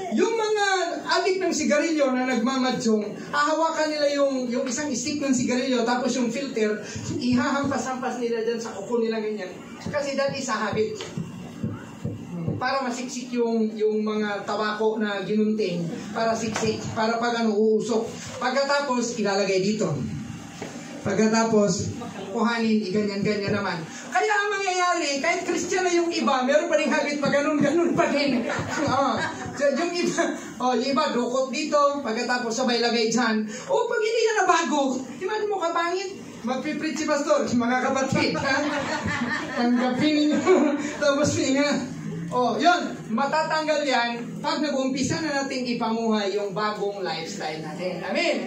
Yung mga adik ng sigarilyo na nagmamadyong, hahawakan nila yung isang stick ng sigarilyo, tapos yung filter, ihahampas-hampas nila dyan sa kuko nila ganyan. Kasi that is a habit. Para masiksik yung mga tabako na ginunting, para siksik, para pag uusok. Pagkatapos, ilalagay dito. Pagkatapos, kuhanin, ganyan-ganyan naman. Kaya ang mangyayari, kahit Christian na yung iba, meron pa rin habit pa ganun-ganun pa rin. Yung iba, dukot dito, pagkatapos sabay lagay dyan. Pag hindi na nabago, imagine mo kapangit, magpipreach si pastor, mga kapatid, tanggapin ninyo, tapos nga. Yun, matatanggal yan pag nag-umpisa na natin ipamuhay yung bagong lifestyle natin. Amen.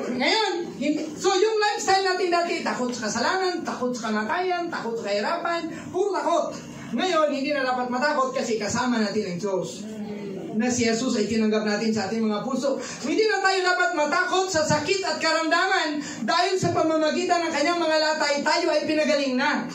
Ngayon, so yung lifestyle natin dati, takot sa kasalanan, takot sa kamatayan, takot sa kahirapan, puro takot. Ngayon, hindi na dapat matakot kasi kasama natin ang Diyos. Na si Jesus ay tinanggap natin sa ating mga puso. Hindi na tayo dapat matakot sa sakit at karamdaman dahil sa pamamagitan ng kanyang mga latay, tayo ay pinagaling na.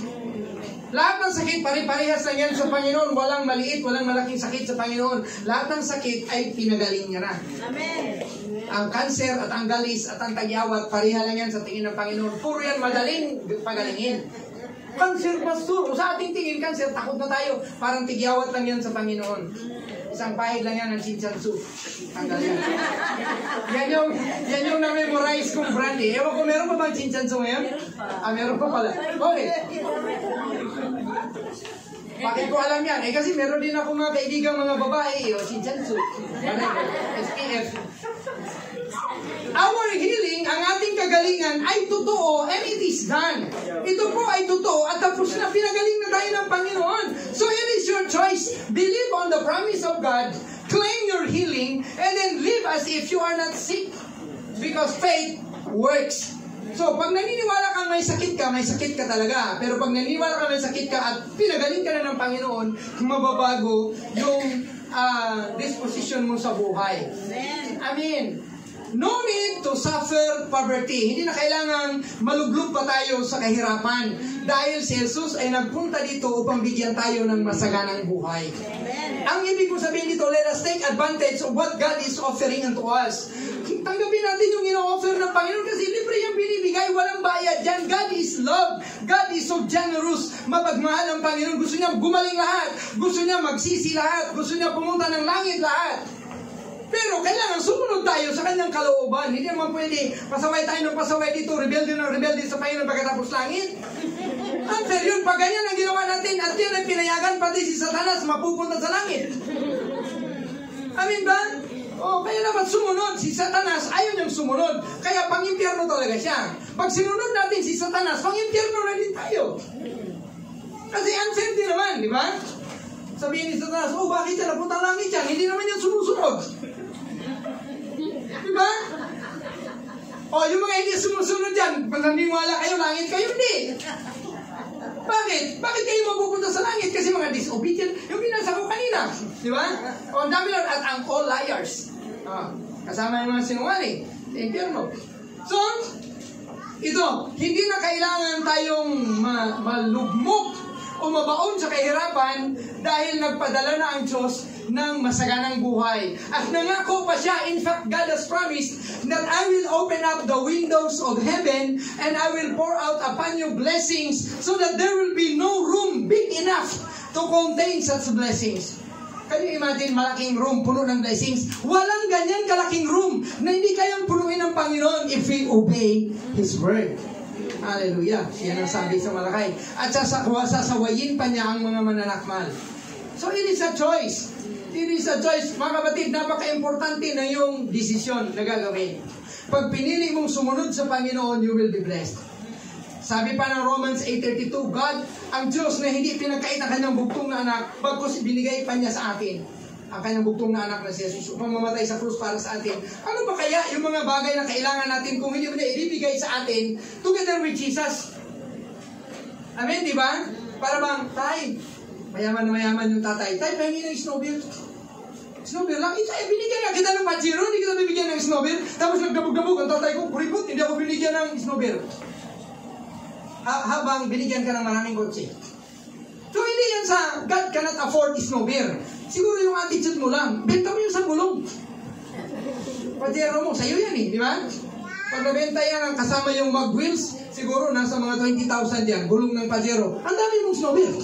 Lahat ng sakit, pare-parehas lang yan sa Panginoon. Walang maliit, walang malaking sakit sa Panginoon. Lahat ng sakit ay pinagaling niya na. Amen. Ang kanser at ang galis at ang tagyawat, pareha lang yan sa tingin ng Panginoon. Puro yan madaling pagalingin. Kanser, pastor, sa ating tingin, kanser, takot na tayo. Parang tigyawat lang yan sa Panginoon. Isang pahig lang yan ng chinchansu. Tanggal yan. Yan yung na-memorize kong brand eh. Ewan ko, meron pa bang chinchansu ngayon? Meron pa pala. Okay. Bakit ko alam yan? Kasi meron din ako mga kaibigang mga babae. Chinchansu. SPF. Our healing, ang ating kagalingan ay totoo and it is done. Ito po ay totoo at tapos na pinagaling na tayo ng Panginoon. So it is your choice. Believe on the promise of God, claim your healing, and then live as if you are not sick. Because faith works. So pag naniniwala kang may sakit ka talaga. Pero pag naniniwala ka may sakit ka at pinagaling ka na ng Panginoon, mababago yung disposition mo sa buhay. Amen. No need to suffer poverty. Hindi na kailangan maluglog pa tayo sa kahirapan. Dahil si Jesus ay nagpunta dito upang bigyan tayo ng masaganang buhay. Amen. Ang ibig ko sabihin dito, let us take advantage of what God is offering unto us. Tanggapin natin yung ino-offer ng Panginoon kasi libre yung binibigay, walang bayad dyan. God is love. God is so generous. Mapagmahal ang Panginoon. Gusto niya gumaling lahat. Gusto niya magsisi lahat. Gusto niya pumunta ng langit lahat. Pero kailangan sumunod tayo sa kanyang kalooban. Hindi naman pwede pasaway tayo ng pasaway dito, rebelde ng rebelde sa Panginoon pagkatapos langit. Unfair yun, pag ganyan ang ginawa natin at yan ay pinayagan, pati si Satanas mapupunta sa langit. Amin ba? Kaya dapat sumunod. Si Satanas, ayaw niyang sumunod. Kaya pang-impyerno talaga siya. Pag sinunod natin si Satanas, pang-impyerno na din tayo. Kasi unfair din naman, di ba? Sabihin ni Satanas, oh, bakit yan? Napunta langit yan. Hindi naman yan sumusunod. Diba? O, yung mga hindi sumusunod yan, mananiwala kayo, langit kayo, hindi. Bakit? Bakit kayo mapupunta sa langit? Kasi mga disobedient, yung binasa ko kanina. Diba? O, ang dami lang, at ang all liars. Kasama yung mga sinungaling. Sa impyerno. So, ito, hindi na kailangan tayong malugmok o mabaon sa kahirapan dahil nagpadala na ang Diyos ng masaganang buhay. At nangako pa siya, in fact, God has promised that I will open up the windows of heaven and I will pour out upon you blessings so that there will be no room big enough to contain such blessings. Can you imagine malaking room puno ng blessings? Walang ganyan kalaking room na hindi kayang punuin ng Panginoon if we obey His word. Hallelujah. Yan ang sabi sa Malakay. At sasawayin pa niya ang mga mananakmal. So it is a choice. It is a choice. Mga kapatid, napaka-importante na yung desisyon na gagawin. Pag pinili mong sumunod sa Panginoon, you will be blessed. Sabi pa ng Romans 8:32, God, ang Diyos na hindi pinagkait ang kanyang bugtong na anak, bagkus binigay pa niya sa atin ang kanyang bugtong na anak na si Jesus upang mamatay sa krus para sa atin. Ano ba kaya yung mga bagay na kailangan natin kung hindi mo na ibibigay sa atin together with Jesus? Amen, di ba? Para bang, tay, mayaman na mayaman yung tatay. Tay, pahingi ng snowbird. Snowbird lang. Binigyan na kita ng Pajero, hindi kita bibigyan ng snowbird. Tapos nagdabog-dabog ang tatay ko, kuripot, hindi ako binigyan ng snowbird. Habang binigyan ka ng maraming kotse. So, hindi yan sa God cannot afford snowbird. Siguro yung attitude mo lang. Benta mo yung sa gulong. Pajero mo, sa'yo yan eh, di ba? Pag nabenta yan ang kasama yung mag wheels, siguro nasa mga 20,000 yan, gulong ng Pajero. Ang dami mong snowbird.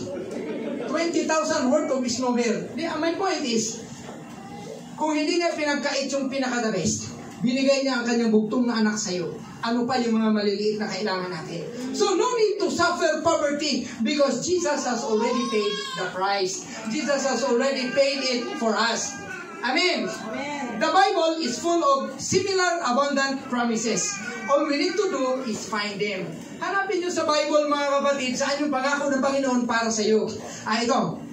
20,000 worth of snowbird. My point is, kung hindi niya pinagkait yung pinaka-the best, binigay niya ang kanyang bugtong na anak sa'yo. Ano pa yung mga maliliit na kailangan natin? So, no need to suffer poverty because Jesus has already paid the price. Jesus has already paid it for us. Amen. The Bible is full of similar abundant promises. All we need to do is find them. Hanapin nyo sa Bible, mga kapatid, saan yung pangako ng Panginoon para sa iyo. Ito.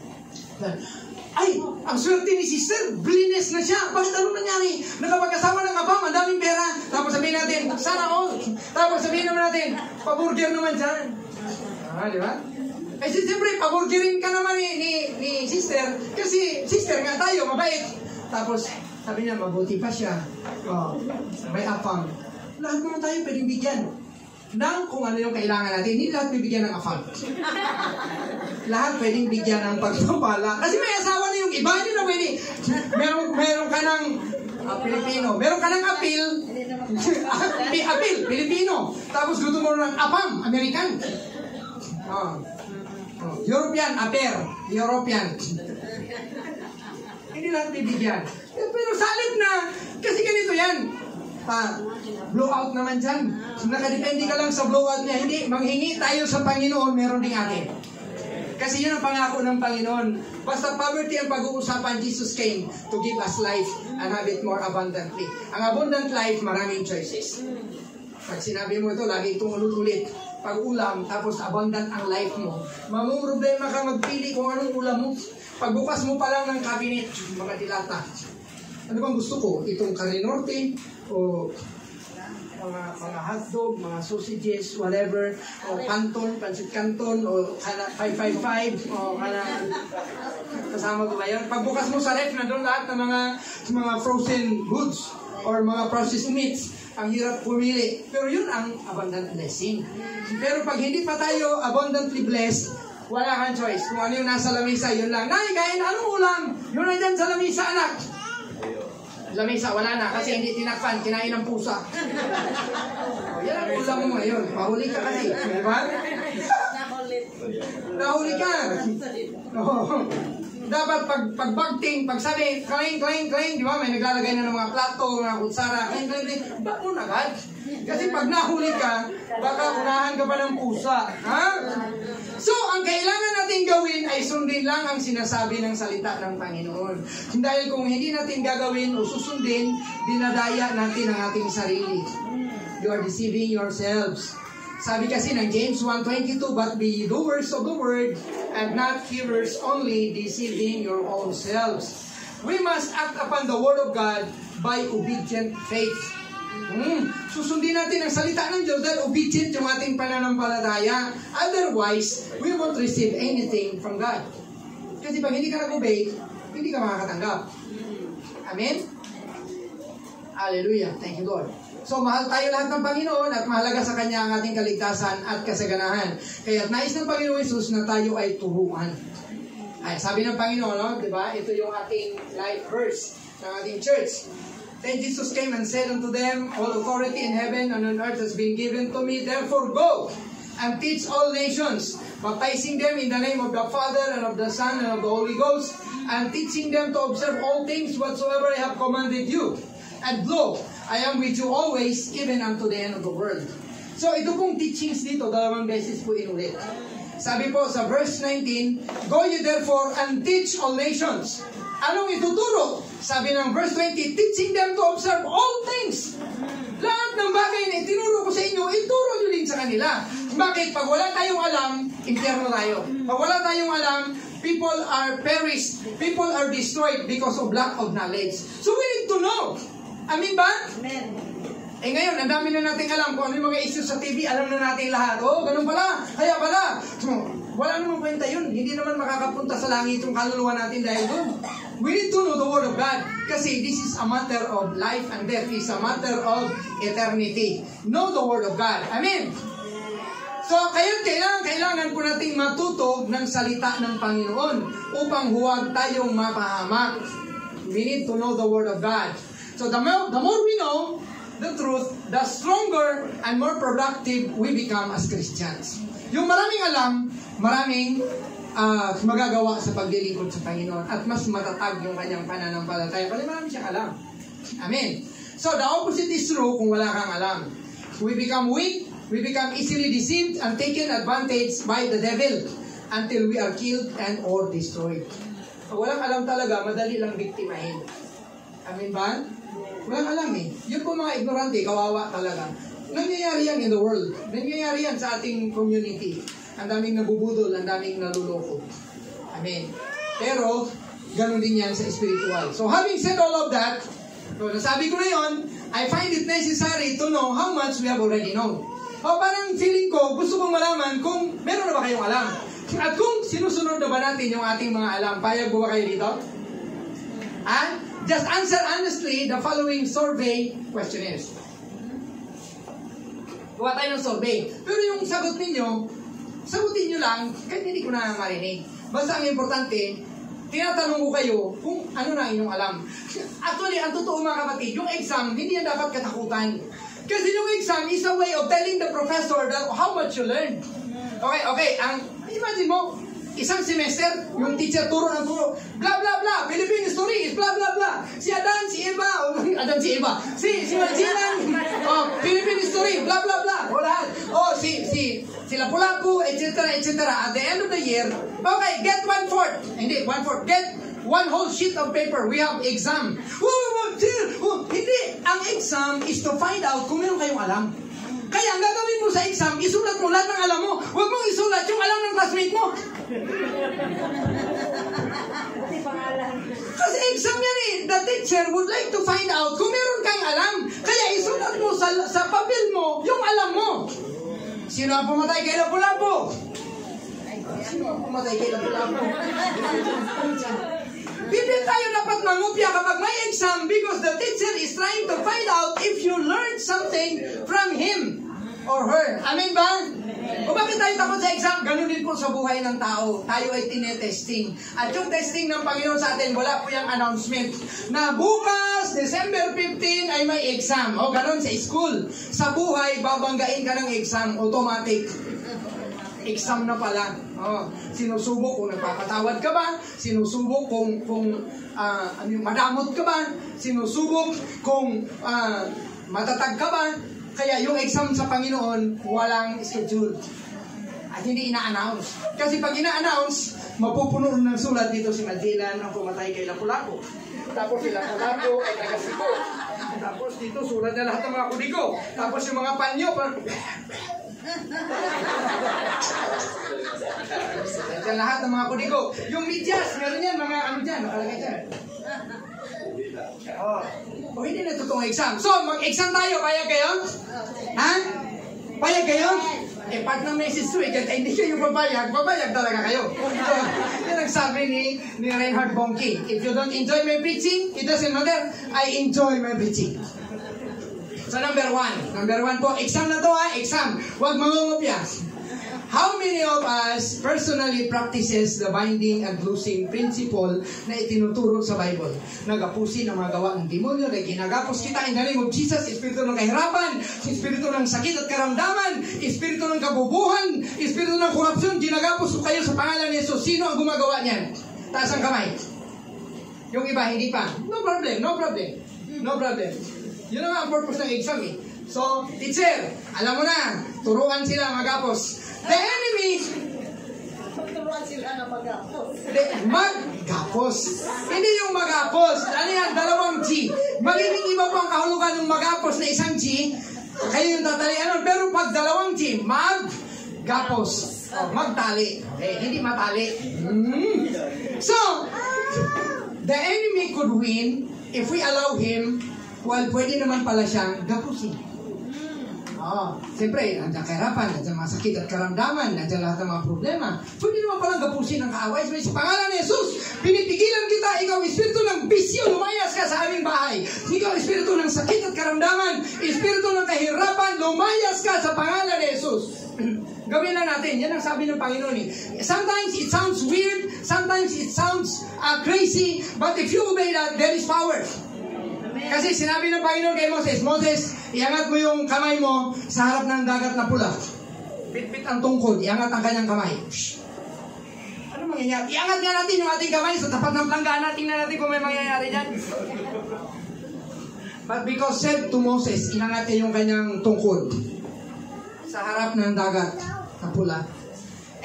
Ay, ang swerte ni sister, blines na siya. Bakit ano nangyari? Nakapag-asawa ng abang, ang daming pera. Tapos sabihin natin, sana all. Tapos sabihin naman natin, paburger naman dyan. Di ba? Eh, siyempre, paburgerin ka naman ni sister. Kasi sister nga tayo, mabait. Tapos, sabi niya, mabuti pa siya. May apang. Lahat naman tayo pwedeng bigyan ng kung ano yung kailangan natin. Hindi lahat bibigyan ng afal. Lahat pwedeng bigyan ng pagpapala. Kasi may asawa na yung iba. Hindi na pwede. Meron ka ng Pilipino. Meron ka ng apil. Apil, Pilipino. Tapos gusto mo ng apam, American. European, aper. European. Hindi lahat bibigyan. Pero salit na. Kasi ganito yan. Blowout naman dyan. Nakadepende ka lang sa blowout niya. Hindi, manghingi tayo sa Panginoon, meron ding atin. Kasi yun ang pangako ng Panginoon. Basta poverty ang pag-uusapan, Jesus came to give us life and have it more abundantly. Ang abundant life, maraming choices. Pag sinabi mo ito, lagi itong ulit-ulit. Pag-ulam, tapos abundant ang life mo. Mamumroblema ka magpili kung anong ulam mo. Pagbukas mo pa lang ng cabinet, mga dilata. Ano bang gusto ko? Itong Carne Norte, o mga hotdog, mga sausages, whatever, o canton, pancit canton, o 555, o kasama ko ba yun? Pagbukas mo sa ref, nandun lahat ng mga frozen goods or mga processed meats. Ang hirap pumili. Pero yun ang abundant blessing. Pero pag hindi pa tayo abundantly blessed, wala kang choice. Kung ano yung nasa lamesa, yun lang. Nay, kain, anong ulam? Yun na dyan sa lamesa, anak. Lamesa, wala na. Kasi hindi tinakpan, kinain ng pusa. Yan ang ulam mo ngayon. Mahuli ka kasi. Diba? Nahuli ka. Dapat pagbagting, pagsabi, klaing, di ba? May naglalagay na ng mga plato, mga kutsara, klaing, ba't mo agad? Kasi pag nahuli ka, baka unahan ka pa ng pusa. Ha? So, ang kailangan natin gawin ay sundin lang ang sinasabi ng salita ng Panginoon. Dahil kung hindi natin gagawin o susundin, dinadaya natin ang ating sarili. You are deceiving yourselves. Sabi kasi ng James 1:22, but be doers of the word and not hearers only, deceiving your own selves. We must act upon the word of God by obedient faith. Susundin natin ang salita ng Diyos dahil obedient yung ating pananampalataya. Otherwise, we won't receive anything from God. Kasi pag hindi ka nag-obey, hindi ka makakatanggap. Amen? Hallelujah. Thank you, Lord. So, mahal tayo lahat ng Panginoon at mahalaga sa Kanya ang ating kaligtasan at kasaganahan. Kaya nais ng Panginoon Jesus na tayo ay turuan. Ay, sabi ng Panginoon, no? Diba? Ito yung ating life verse ng ating church. Then Jesus came and said unto them, all authority in heaven and on earth has been given to me. Therefore go and teach all nations, baptizing them in the name of the Father and of the Son and of the Holy Ghost, and teaching them to observe all things whatsoever I have commanded you. And lo, I am with you always, even unto the end of the world. So ito pong teachings dito, dalawang beses po inulit. Sabi po sa verse 19, go ye therefore and teach all nations. Anong ituturo? Sabi ng verse 20, teaching them to observe all things. Lahat ng bagay na itinuro ko sa inyo, ituro nyo din sa kanila. Bakit? Pag wala tayong alam, impyerno tayo. Pag wala tayong alam, people are perished, people are destroyed because of lack of knowledge. So we need to know. Amin ba? Amen. Eh ngayon, ang dami na natin alam kung ano yung mga issues sa TV, alam na natin lahat. Oh, ganun pala, kaya pala. Wala namang kwenta yun. Hindi naman makakapunta sa langit yung kaluluwa natin dahil doon. We need to know the Word of God. Kasi this is a matter of life and death. It's a matter of eternity. Know the Word of God. Amen. So, kaya kailangan po nating matuto ng salita ng Panginoon upang huwag tayong mapahamak. We need to know the Word of God. So, the more we know the truth, the stronger and more productive we become as Christians. Yung maraming alam, maraming magagawa sa paglilingkod sa Panginoon at mas matatag yung kanyang pananampalataya kasi marami siyang alam. Amen. So, the opposite is true kung wala kang alam. We become weak, we become easily deceived and taken advantage by the devil until we are killed and or destroyed. Pag walang alam talaga, madali lang biktimahin. Amen ba? Walang alam eh. Yun po mga ignorante, kawawa talaga. Nangyayari yan in the world. Nangyayari yan sa ating community. Ang daming nabubudol, ang daming naluloko. Amen. Pero, ganun din yan sa spiritual. So, having said all of that, so, nasabi ko na yun, I find it necessary to know how much we have already known. O parang feeling ko, gusto kong malaman kung meron na ba kayong alam. At kung sinusunod na ba natin yung ating mga alam. Payag ba kayo dito? Just answer honestly the following survey questionnaires. Gawa tayo ng survey. Pero yung sagot ninyo, sagutin nyo lang, kahit hindi ko na marinig. Basta ang importante, tinatanong ko kayo kung ano na inyong alam. Actually, ang totoo mga kapatid, yung exam, hindi yan dapat katakutan. Kasi yung exam is a way of telling the professor that how much you learn. Okay. Imagine mo, isang semester, yung teacher turo ng turo, blah, blah, blah, Philippine history is blah, blah, blah. Si Adan, si Eva, si Marjilan, Philippine history, blah, blah, blah. O lahat. Si Lapu-Lapu, etc., etc. At the end of the year, okay, get 1/4. Hindi, 1/4. Get one whole sheet of paper. We have exam. Hindi. Ang exam is to find out kung meron kayong alam. Kaya ang gagawin mo sa exam, isulat mo lahat ng alam mo. Huwag mong isulat yung alam ng classmate mo. Kasi exam yan eh. The teacher would like to find out kung meron kang alam. Kaya isulat mo sa papel mo yung alam mo. Sino ang pumatay kay Lapu-Lapu? Sino ang pumatay kay Lapu-Lapu? Hindi tayo dapat mangupya kapag may exam because the teacher is trying to find out if you learned something from him or her. Amen ba? O bakit tayo takot sa exam? Ganun din po sa buhay ng tao. Tayo ay tinetesting. At yung testing ng Panginoon sa atin, wala po yung announcement na bukas, December 15, ay may exam. O ganun sa school. Sa buhay, babanggain ka ng exam. Automatic. Exam na pala. Sinusubok kung nagpapatawad ka ba? Sinusubok kung madamot ka ba? Sinusubok kung matatag ka ba? Kaya yung exam sa Panginoon, walang schedule. At hindi ina-announce. Kasi pag ina-announce, mapupuno ng sulat dito si Magellan ang pumatay kay Lapu-Lapu. Tapos si Lapu-Lapu ay taga-Cebu. Tapos dito, sulat na lahat ng mga kudigo. Tapos yung mga panyo, Diyan lahat ng mga kudigo. Yung medyas, meron yan, mga ano dyan, nakalagay dyan. O hindi na totoong exam. So, mag-exam tayo, payag kayo? Ha? Payag kayo? Eh, part ng message to eh, kahit hindi kayo papayag talaga kayo. So, yun ang sabi ni Reinhard Bonnke. If you don't enjoy my preaching, it doesn't matter. I enjoy my preaching. So, number one po, exam na to ha, exam. Huwag mangungupya. How many of us personally practices the binding and loosing principle na itinuturo sa Bible? Nagapusin ang mga gawa ng demonyo, na ginagapos kita in the name of Jesus, espiritu ng kahirapan, espiritu ng sakit at karamdaman, espiritu ng kabubuhan, espiritu ng korupsyon, ginagapos ko kayo sa pangalan ni Jesus. Sino ang gumagawa niyan? Taas ang kamay. Yung iba, hindi pa. No problem. Yun ang purpose ng exam eh. So, teacher, alam mo na, turuan sila magapos. The enemy, Turuan sila na mag-apos. Maggapos. Hindi yung magapos. Ano yan? Dalawang G. Magiging iba pa ang kahulugan ng magapos na isang G. Kayo yung tatalian. Pero pag dalawang G, maggapos. Magtali. Okay, hindi matali. So, the enemy could win if we allow him, while pwede naman pala siyang gapusin. Siyempre, nandiyan kahirapan, nandiyan mga sakit at karamdaman, nandiyan lahat ng mga problema. Pwede naman palang gapusin ang kaaway. Sa pangalan ni Jesus, pinipigilan kita, ikaw espiritu ng bisyo, lumayas ka sa aming bahay. Ikaw espiritu ng sakit at karamdaman, espiritu ng kahirapan, lumayas ka sa pangalan ni Jesus. Gawin lang natin, yan ang sabi ng Panginoon eh. Sometimes it sounds weird, sometimes it sounds crazy, but if you obey that, there is power. Kasi sinabi ng Panginoon kay Moses, Moses, iangat mo yung kamay mo sa harap ng dagat na pula. Pitpit ang tungkod, iangat ang kanyang kamay. Shhh. Ano mangyayari? Iangat nga natin yung ating kamay sa tapat ng planggaan. Tingnan natin kung may mangyayari dyan. But because said to Moses, iangat niya yung kanyang tungkod sa harap ng dagat na pula.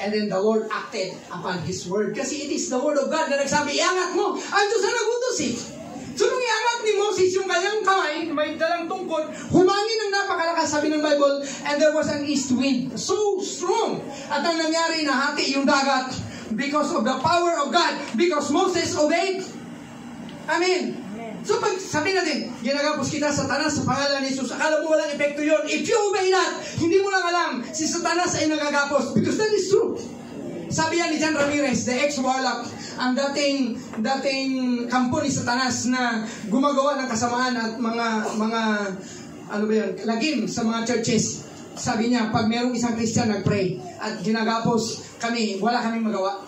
And then the Lord acted upon His word. Kasi it is the word of God na nagsabi, iangat mo. Ang Diyos na nagutos eh. So nung iangat ni Moses yung kanyang kamay, may dalang tungkod, humangin ng napakalakas, sabi ng Bible, and there was an east wind, so strong. At ang nangyari, nahati yung dagat because of the power of God, because Moses obeyed. Amen. So pag sabi natin, ginagapos kita Satanas sa pangalan ni Jesus, akala mo walang epekto yun. If you obey that, hindi mo lang alam, si Satanas ay nagagapos, because that is true. Sabi yan ni John Ramirez, the ex-warlock, ang dating kampo ni Satanas na gumagawa ng kasamaan at mga ano ba yun, lagim sa mga churches. Sabi niya, pag merong isang Christian nag-pray at ginagapos kami, wala kaming magawa.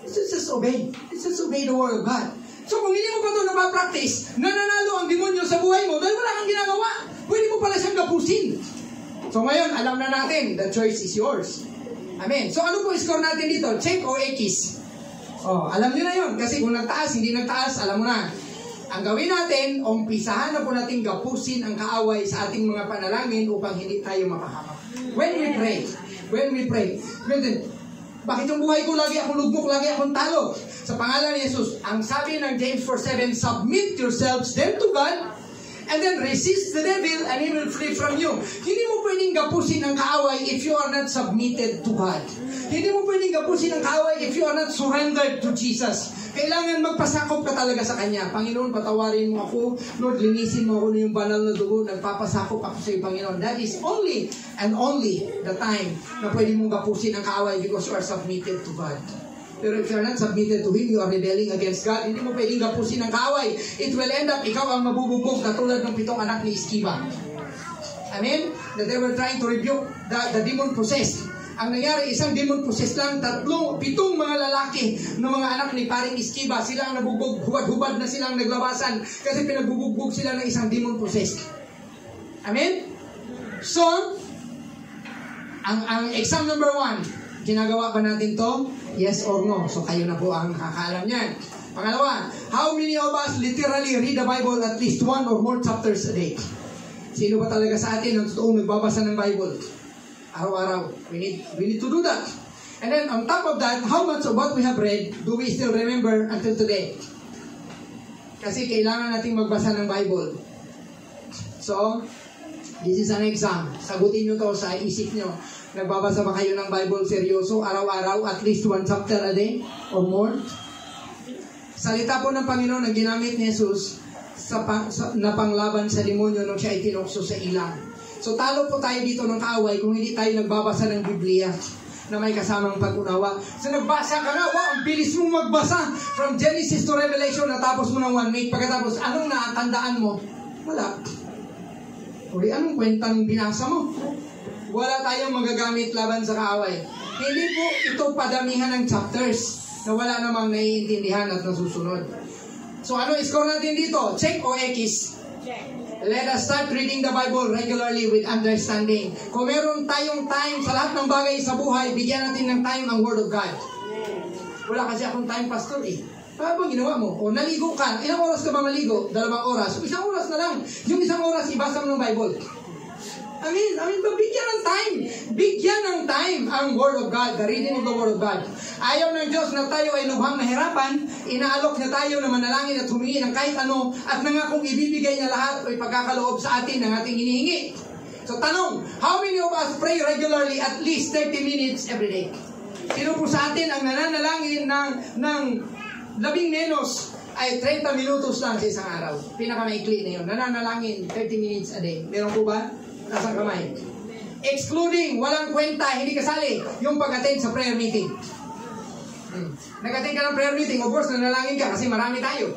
It's just obey. It's just obey the word of God. So kung hindi mo pa ito napapractice, nananalo ang demonyo sa buhay mo dahil wala kang ginagawa, pwede mo pala siyang gapusin. So ngayon, alam na natin, the choice is yours. Amen. So ano po score natin dito? Check o X? Alam niyo na yun. Kasi kung nagtaas, hindi nagtaas, alam mo na. Ang gawin natin, umpisahan na po natin gapusin ang kaaway sa ating mga panalangin upang hindi tayo mapahamak. When we pray, bakit yung buhay ko lagi akong lugmok, lagi akong talo? Sa pangalan ni Jesus, ang sabi ng James 4:7, submit yourselves then to God, and then resist the devil and he will flee from you. Hindi mo pwedeng gapusin ang kaaway if you are not submitted to God. Hindi mo pwedeng gapusin ang kaaway if you are not surrendered to Jesus. Kailangan magpasakop ka talaga sa Kanya. Panginoon, patawarin mo ako. Lord, linisin mo ako na yung banal na dugo. Nagpapasakop ako sa iyo, Panginoon. That is only and only the time na pwede mong gapusin ang kaaway because you are submitted to God. Pero if you are not submitted to Him, you are rebelling against God. Hindi mo pwedeng gapusin ang kaaway. It will end up, ikaw ang mabububog katulad ng 7 anak ni Iskiba. Amen? That they were trying to rebuke the demon possessed. Ang nangyari, isang demon possessed lang, 7 mga lalaki ng mga anak ni paring Iskiba. Sila ang nabubog, hubad-hubad na silang naglabasan kasi pinagbubugbog sila ng isang demon possessed. Amen? So, ang exam number 1, ginagawa ba natin to? Yes or no? So kayo na po ang nakakaalam niyan. Pangalawa, how many of us literally read the Bible at least 1 or more chapters a day? Sino ba talaga sa atin ang totoong nagbabasa ng Bible? Araw-araw. We need to do that. And then on top of that, how much of what we have read do we still remember until today? Kasi kailangan nating magbasa ng Bible. So, this is an exam. Sagutin nyo to sa isip nyo. Nagbabasa ba kayo ng Bible seryoso, araw-araw, at least one chapter a day or more? Salita po ng Panginoon na ginamit ni Jesus na panglaban sa demonyo nung siya ay tinukso sa ilang. So talo po tayo dito ng kaaway kung hindi tayo nagbabasa ng Biblia na may kasamang pag-unawa. So nagbasa ka na, wow, ang bilis mong magbasa from Genesis to Revelation, natapos mo ng 1 week. Pagkatapos, anong naatandaan mo? Wala. Uy, anong kwentang binasa mo? Wala tayong magagamit laban sa kaaway. Hindi po ito padamihan ng chapters na wala namang naiintindihan at nasusunod. So ano score natin dito? Check o X? Check. Let us start reading the Bible regularly with understanding. Kung meron tayong time sa lahat ng bagay sa buhay, bigyan natin ng time ang Word of God. Wala kasi akong time, Pastor eh. Ano bang ginawa mo? O naligo ka. Ilang oras ka ba maligo? 2 oras. So, 1 oras na lang. Yung 1 oras, ibasa mo ng Bible. Amen. Bigyan ng time. Bigyan ng time ang Word of God, the reading of the Word of God. Ayaw ng Diyos na tayo ay lubhang nahirapan, inaalok niya tayo na manalangin at humingi ng kahit ano, at nangakong ibibigay niya lahat o ipagkakaloob sa atin ng ating hinihingi. So tanong, how many of us pray regularly at least 30 minutes every day? Sino po sa atin ang nananalangin ng 10 menos ay 30 minutos lang sa isang araw? Pinakamaikli na yun. Nananalangin 30 minutes a day. Meron po ba? Nasang kamay. Excluding, walang kwenta, hindi kasali, yung pag-attend sa prayer meeting. Nag-attend ka ng prayer meeting, of course, nanalangin ka kasi marami tayo.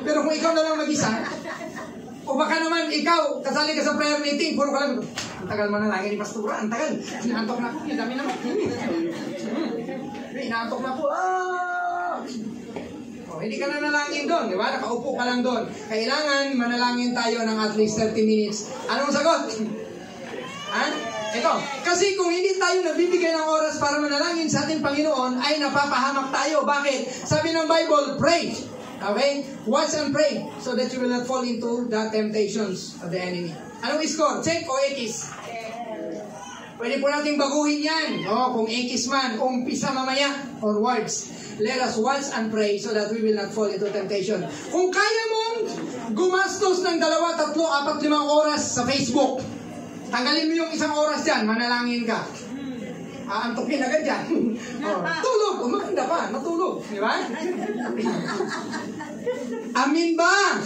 Pero kung ikaw na lang mag-isa, o baka naman ikaw, kasali ka sa prayer meeting, puro ka lang, ang tagal manalangin ni Pastora, ang tagal. Inaantok na po, yung dami naman. Inaantok na po, hindi ka nanalangin doon, di ba? Nakaupo ka lang doon. Kailangan manalangin tayo ng at least 30 minutes. Anong sagot? Ito, kasi kung hindi tayo nabibigay ng oras para manalangin sa ating Panginoon, ay napapahamak tayo. Bakit? Sabi ng Bible, pray. Okay? Watch and pray so that you will not fall into the temptations of the enemy. Anong score? Check o X? Pwede po natin baguhin yan. Kung X man, umpisa mamaya, or words. Let us watch and pray so that we will not fall into temptation. Kung kaya mong gumastos ng 2, 3, 4, 5 oras sa Facebook, tanggalin mo yung 1 oras dyan, manalangin ka. Aantokin agad dyan. Tulog, umanda pa, natulog. Di ba? Amin ba?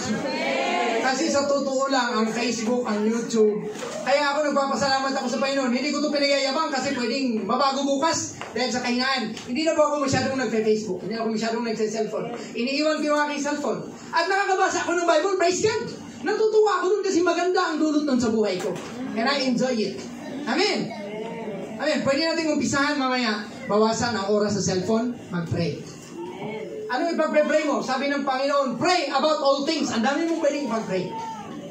Kasi sa totoo lang, ang Facebook, ang YouTube, kaya ako nagpapasalamat ako sa Panginoon. Hindi ko ito pinagayabang kasi pwedeng mabago bukas dahil sa kahinaan. Hindi na po ako masyadong nagpe-Facebook. Hindi na ako masyadong nagse-cellphone. Iniiwan ko yung aking cellphone. At nakakabasa ako ng Bible, praise God. Natutuwa ako dun kasi maganda ang dulot nun sa buhay ko. And I enjoy it. Amen. Amen. Pwede natin umpisahan mamaya. Bawasan ang oras sa cellphone, mag-pray. Ano ipag-pray mo? Sabi ng Panginoon, pray about all things. Ang dami mong pwedeng ipag-pray.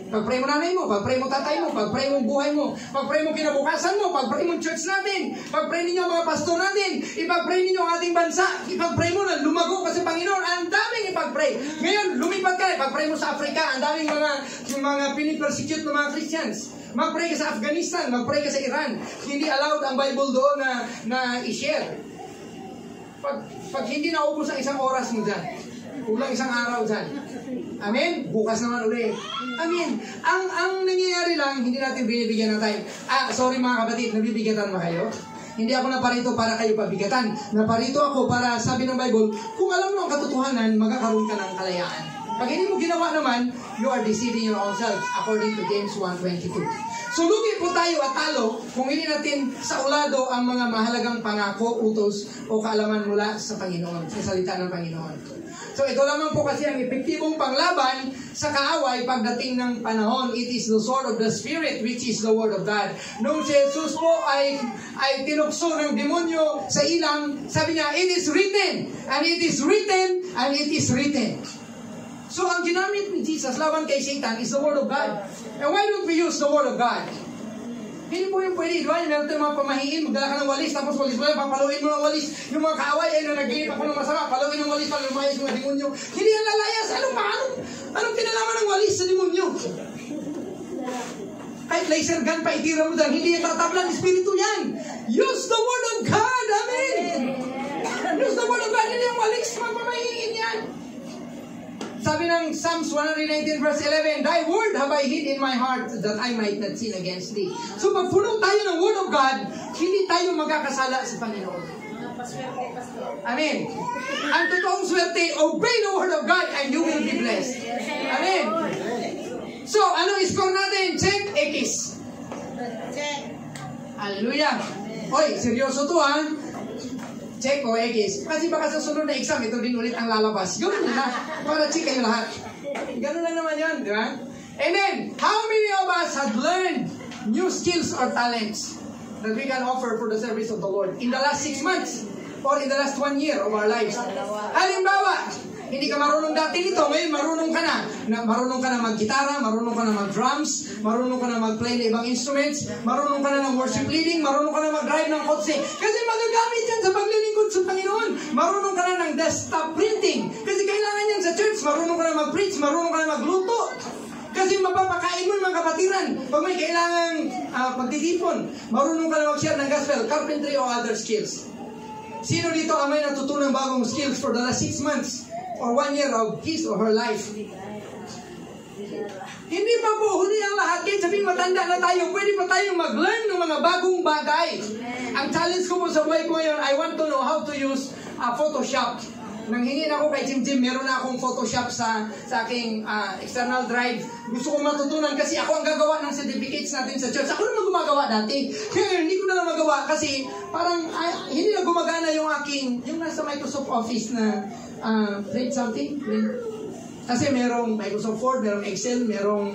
Pag-pray mo nanay mo, pag-pray mo tatay mo, pag-pray mo buhay mo, pag-pray mo kinabukasan mo, pag-pray mo church natin, pag-pray ninyo mga pastor natin, ipag-pray ninyo ang ating bansa, ipag-pray mo na lumago ka sa Panginoon, ang daming ipag-pray. Ngayon, lumipat ka, ipag-pray mo sa Africa, ang daming mga pinipersecute ng mga Christians. Mag-pray ka sa Afghanistan, mag-pray ka sa Iran. Hindi allowed ang Bible doon na i-share. Pag hindi naubos ang 1 oras mo dyan, kulang 1 araw dyan. Amen? Bukas naman ulit. Amen. Ang nangyayari lang, hindi natin binibigyan ng time. Sorry mga kapatid, nabibigatan ba kayo? Hindi ako naparito para kayo pabigatan. Naparito ako para, sabi ng Bible, kung alam mo ang katotohanan, magkakaroon ka ng kalayaan. Pag hindi mo ginawa naman, you are deceiving your own self, according to James 1:22. So, lugi po tayo at talo kung hindi natin sa ulado ang mga mahalagang pangako, utos, o kaalaman mula sa Panginoon, sa salita ng Panginoon. So, ito lamang po kasi ang epektibong panglaban sa kaaway pagdating ng panahon. It is the sword of the Spirit, which is the Word of God. Nung si Jesus po ay tinukso ng demonyo sa ilang, sabi niya, it is written, and it is written, and it is written. So, ang ginamit ni Jesus laban kay Satan is the Word of God. And why don't we use the Word of God? Hindi po yung pwede, di ba? Meron tayong mga pamahiin, magdala ka ng walis, tapos walis mo lang, papaluin mo ng walis. Yung mga kaaway ay nanaginip ako ng masama, paluin ng walis, palumayas yung mga demonyo. Hindi yan lalayas. Anong kinalaman ng walis sa demonyo? Kahit laser gun pa itira mo dyan, hindi yan tatablan, espiritu yan. Use the Word of God. Amen. Use the Word of God. Hindi yung walis, mga pamahiin yan. Sabi ng Psalms 119 verse 11, Thy word have I hid in my heart that I might not sin against Thee. So pag puno tayo ng word of God, hindi tayo magkakasala sa Panginoon. Amen. Ang totoong swerte, obey the word of God and you will be blessed. Amen. So, anong score natin? Check, X. Check. Hallelujah. Oy, seryoso to ha. Check o X. Kasi baka sa sunod na exam, ito din ulit ang lalabas. Ganun na. Para check kayo lahat. Ganun lang naman yun, di ba? And then, how many of us have learned new skills or talents that we can offer for the service of the Lord in the last 6 months or in the last 1 year of our lives? Halimbawa, hindi ka marunong dati nito, ngayon marunong ka na. Marunong ka na mag-gitara, marunong ka na mag-drums, marunong ka na mag-play ng ibang instruments, marunong ka na ng worship leading, marunong ka na mag-drive ng kotse. Kasi magagamit yan sa paglilingkod sa Panginoon. Marunong ka na ng desktop printing. Kasi kailangan yan sa church. Marunong ka na mag-preach, marunong ka na magluto. Kasi mapapakain mo yung mga kapatiran. Pag may kailangang pagtitipon, marunong ka na mag-share ng gospel, carpentry or other skills. Sino dito ang may natutunan bagong skills for the last 6 months? Or 1 year of his or her life. Hindi pa po huli ang lahat. Kahit sabihin matanda na tayo, pwede pa tayong mag-learn ng mga bagong bagay. Ang challenge ko po sa buhay ko ngayon, I want to know how to use Photoshop. Nang hingin ako kay Jim, meron na akong Photoshop sa aking external drive. Gusto kong matutunan kasi ako ang gagawa ng certificates natin sa church. Ako naman gumagawa dati. Kaya hindi ko na lang magawa kasi parang hindi na gumagana yung nasa Microsoft Office na print something. Kasi merong Microsoft Word, merong Excel, merong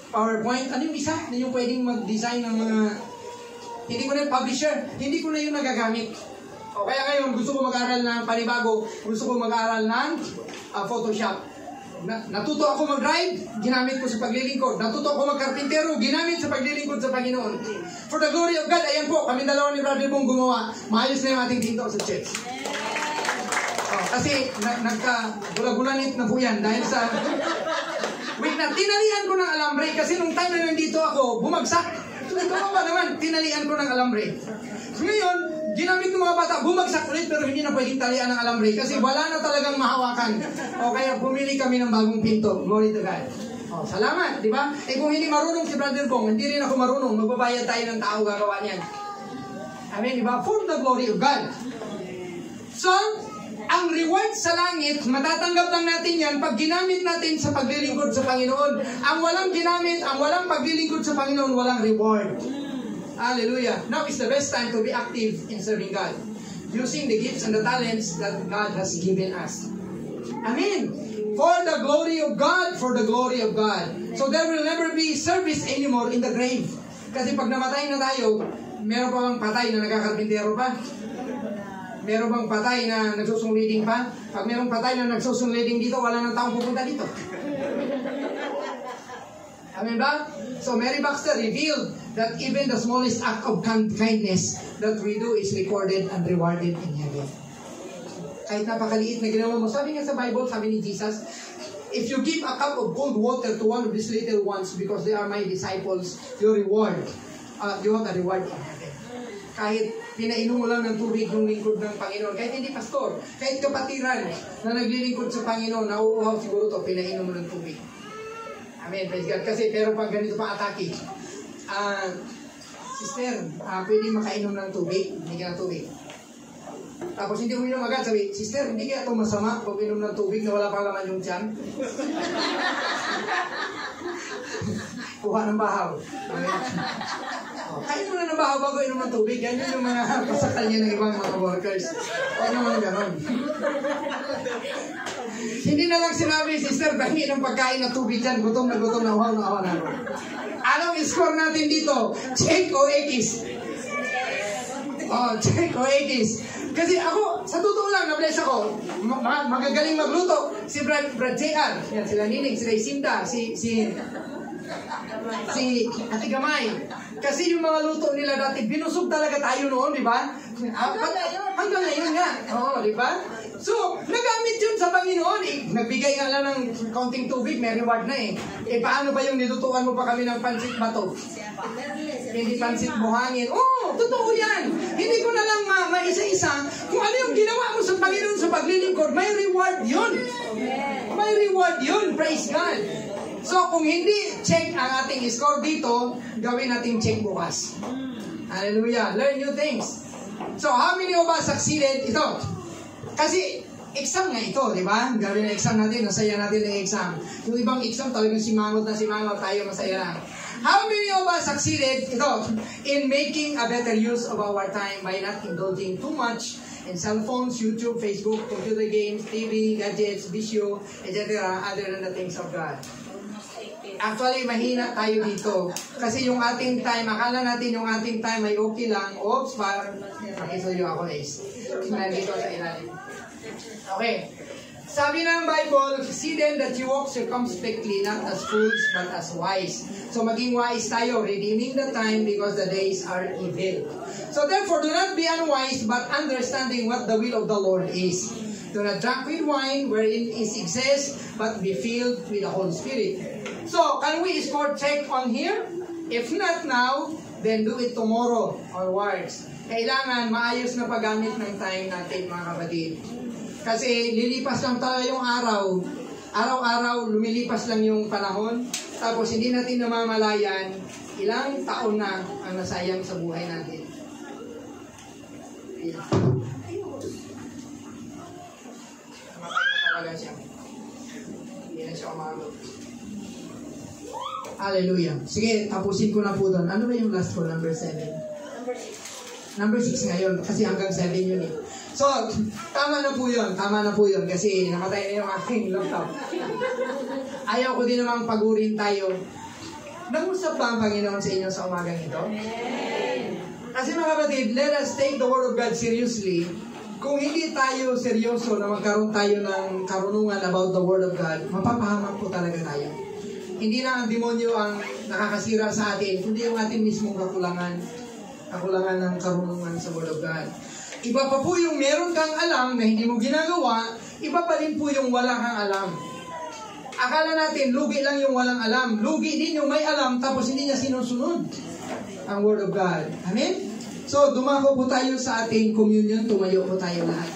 PowerPoint. Ano yung isa? Na yung pwedeng mag-design ng mga... Hindi ko na yung publisher. Hindi ko na yung nagagamit. O kaya ngayon, gusto ko mag-aral ng panibago. Gusto ko mag-aral ng Photoshop. Natuto ako mag-drive, ginamit ko sa paglilingkod. Natuto ako mag-karpintero, ginamit sa paglilingkod sa Panginoon. For the glory of God, ayan po, kami dalawa ni Brother Bong gumawa. Maayos na yung ating dito sa church. Kasi nagka-gula-gulanit na po yan dahil sa... Wait na, tinalian ko ng alambre kasi nung time na nandito ako, bumagsak. Ito ba naman, tinalian ko ng alambre. So ngayon, ginamit ng mga bata, bumagsak ulit pero hindi na pwedeng talian ng alambre kasi wala na talagang mahawakan. O kaya bumili kami ng bagong pinto. Glory to God. O, salamat, di ba? Kung hindi marunong si Brother Bong, hindi rin ako marunong. Magbabayad tayo ng tao gagawa niyan. Amen, di ba? For the glory of God. So, ang reward sa langit, matatanggap lang natin yan pag ginamit natin sa paglilingkod sa Panginoon. Ang walang ginamit, ang walang paglilingkod sa Panginoon, walang reward. Hallelujah. Now is the best time to be active in serving God. Using the gifts and the talents that God has given us. Amen. For the glory of God, for the glory of God. So there will never be service anymore in the grave. Kasi pag namatay na tayo, meron pa bang patay na nagkakarpintero pa? Meron bang patay na nagsusungliding pa? Pag merong patay na nagsusungliding dito, wala nang taong pupunta dito. Amen ba? So Mary Baxter revealed that even the smallest act of kindness that we do is recorded and rewarded in heaven. Kahit napakaliit na ginawa mo, sabi nga sa Bible, sabi ni Jesus, if you give a cup of cold water to one of these little ones because they are my disciples, your reward, you have a reward in heaven. Kahit pinainom mo lang ng tubig yung lingkod ng Panginoon, kahit hindi pastor, kahit kapatiran na naglilingkod sa Panginoon, nauuhaw siguro to, pinainom mo ng tubig. Amen, praise God. Kasi pero pag ganito pa atake, sister, pwede makainom ng tubig, hindi ka ng tubig. Tapos hindi uminom agad, sabi, sister, hindi kaya ito masama pag inom ng tubig na wala pang laman yung tiyan? Kuha ng bahaw. Kain mo na ng bahaw bago inom ng tubig. Yan yung mga pasakal niya ng ibang mga workers. Huwag naman gano'n. Hindi na lang sinabi, sister, bahingi ng pagkain na tubig dyan. Gutom na uhaw na awa na. Anong score natin dito? Check o X? Check o X? Kasi ako, sa totoo lang, na-bless ako. Magagaling magluto. Si Brad JR, yan, sila Nining, sila Isinda, si Ate Gamay. Kasi yung mga luto nila dati, binusog talaga tayo noon, di ba? Hanggang ngayon nga. Oo, di ba? So, nagamit yun sa Panginoon. Nagbigay nga lang ng kaunting tubig, may reward na eh. Paano ba yung nilutuan mo pa kami ng pansit bato? Hindi pansit buhangin. Oh, totoo yan. Hindi ko na lang maisa-isa. Kung ano yung ginawa mo sa Panginoon sa paglilingkod, may reward yun. May reward yun. Praise God. So, kung hindi check ang ating score dito, gawin natin check bukas. Hallelujah. Learn new things. So, how many of us succeeded? Ito. Kasi, exam nga ito, di ba? Gawin na exam natin, nasaya natin ang exam. Yung ibang exam, talagang simangot, tayo masaya lang. How many of us succeeded, ito, in making a better use of our time by not indulging too much in cell phones, YouTube, Facebook, computer games, TV, gadgets, bisyo, etc., other than the things of God? Actually, mahina tayo dito. Kasi yung ating time, akala natin yung ating time ay okay lang. Oops, parang makisuyo ako guys. Nandito sa ilalim. Okay. Sabi ng Bible, see then that you walk circumspectly, not as fools, but as wise. So maging wise tayo, redeeming the time because the days are evil. So therefore, do not be unwise, but understanding what the will of the Lord is. Do not drink with wine, wherein is excess, but be filled with the Holy Spirit. So, can we score check on here? If not now, then do it tomorrow onwards. Kailangan maayos na paggamit ng time natin, mga kapatid. Kasi lilipas lang tayo yung araw. Araw-araw, lumilipas lang yung panahon. Tapos hindi natin namamalayan ilang taon na ang nasayang sa buhay natin. Namatay na talaga siya. Hindi na siya umagot. Hallelujah. Sige, tapusin ko na po doon. Ano ba yung last ko? Number 7? Number 6 ngayon. Kasi hanggang 7 yun eh. So, tama na po yun. Tama na po yun. Kasi namatay na yung aking laptop. Ayaw ko din namang pagurin tayo. Nag-usap ba ang Panginoon sa inyo sa umagang ito? Kasi mga kapatid, let us take the Word of God seriously. Kung hindi tayo seryoso na magkaroon tayo ng karunungan about the Word of God, mapapahamak po talaga tayo. Hindi na ang demonyo ang nakakasira sa atin, kundi yung ating mismong kakulangan ng karunungan sa Word of God. Iba pa po yung meron kang alam na hindi mo ginagawa, iba pa rin po yung wala kang alam. Akala natin, lugi lang yung walang alam. Lugi din yung may alam, tapos hindi niya sinusunod ang Word of God. Amen? So, dumako po tayo sa ating communion, tumayo po tayo lahat.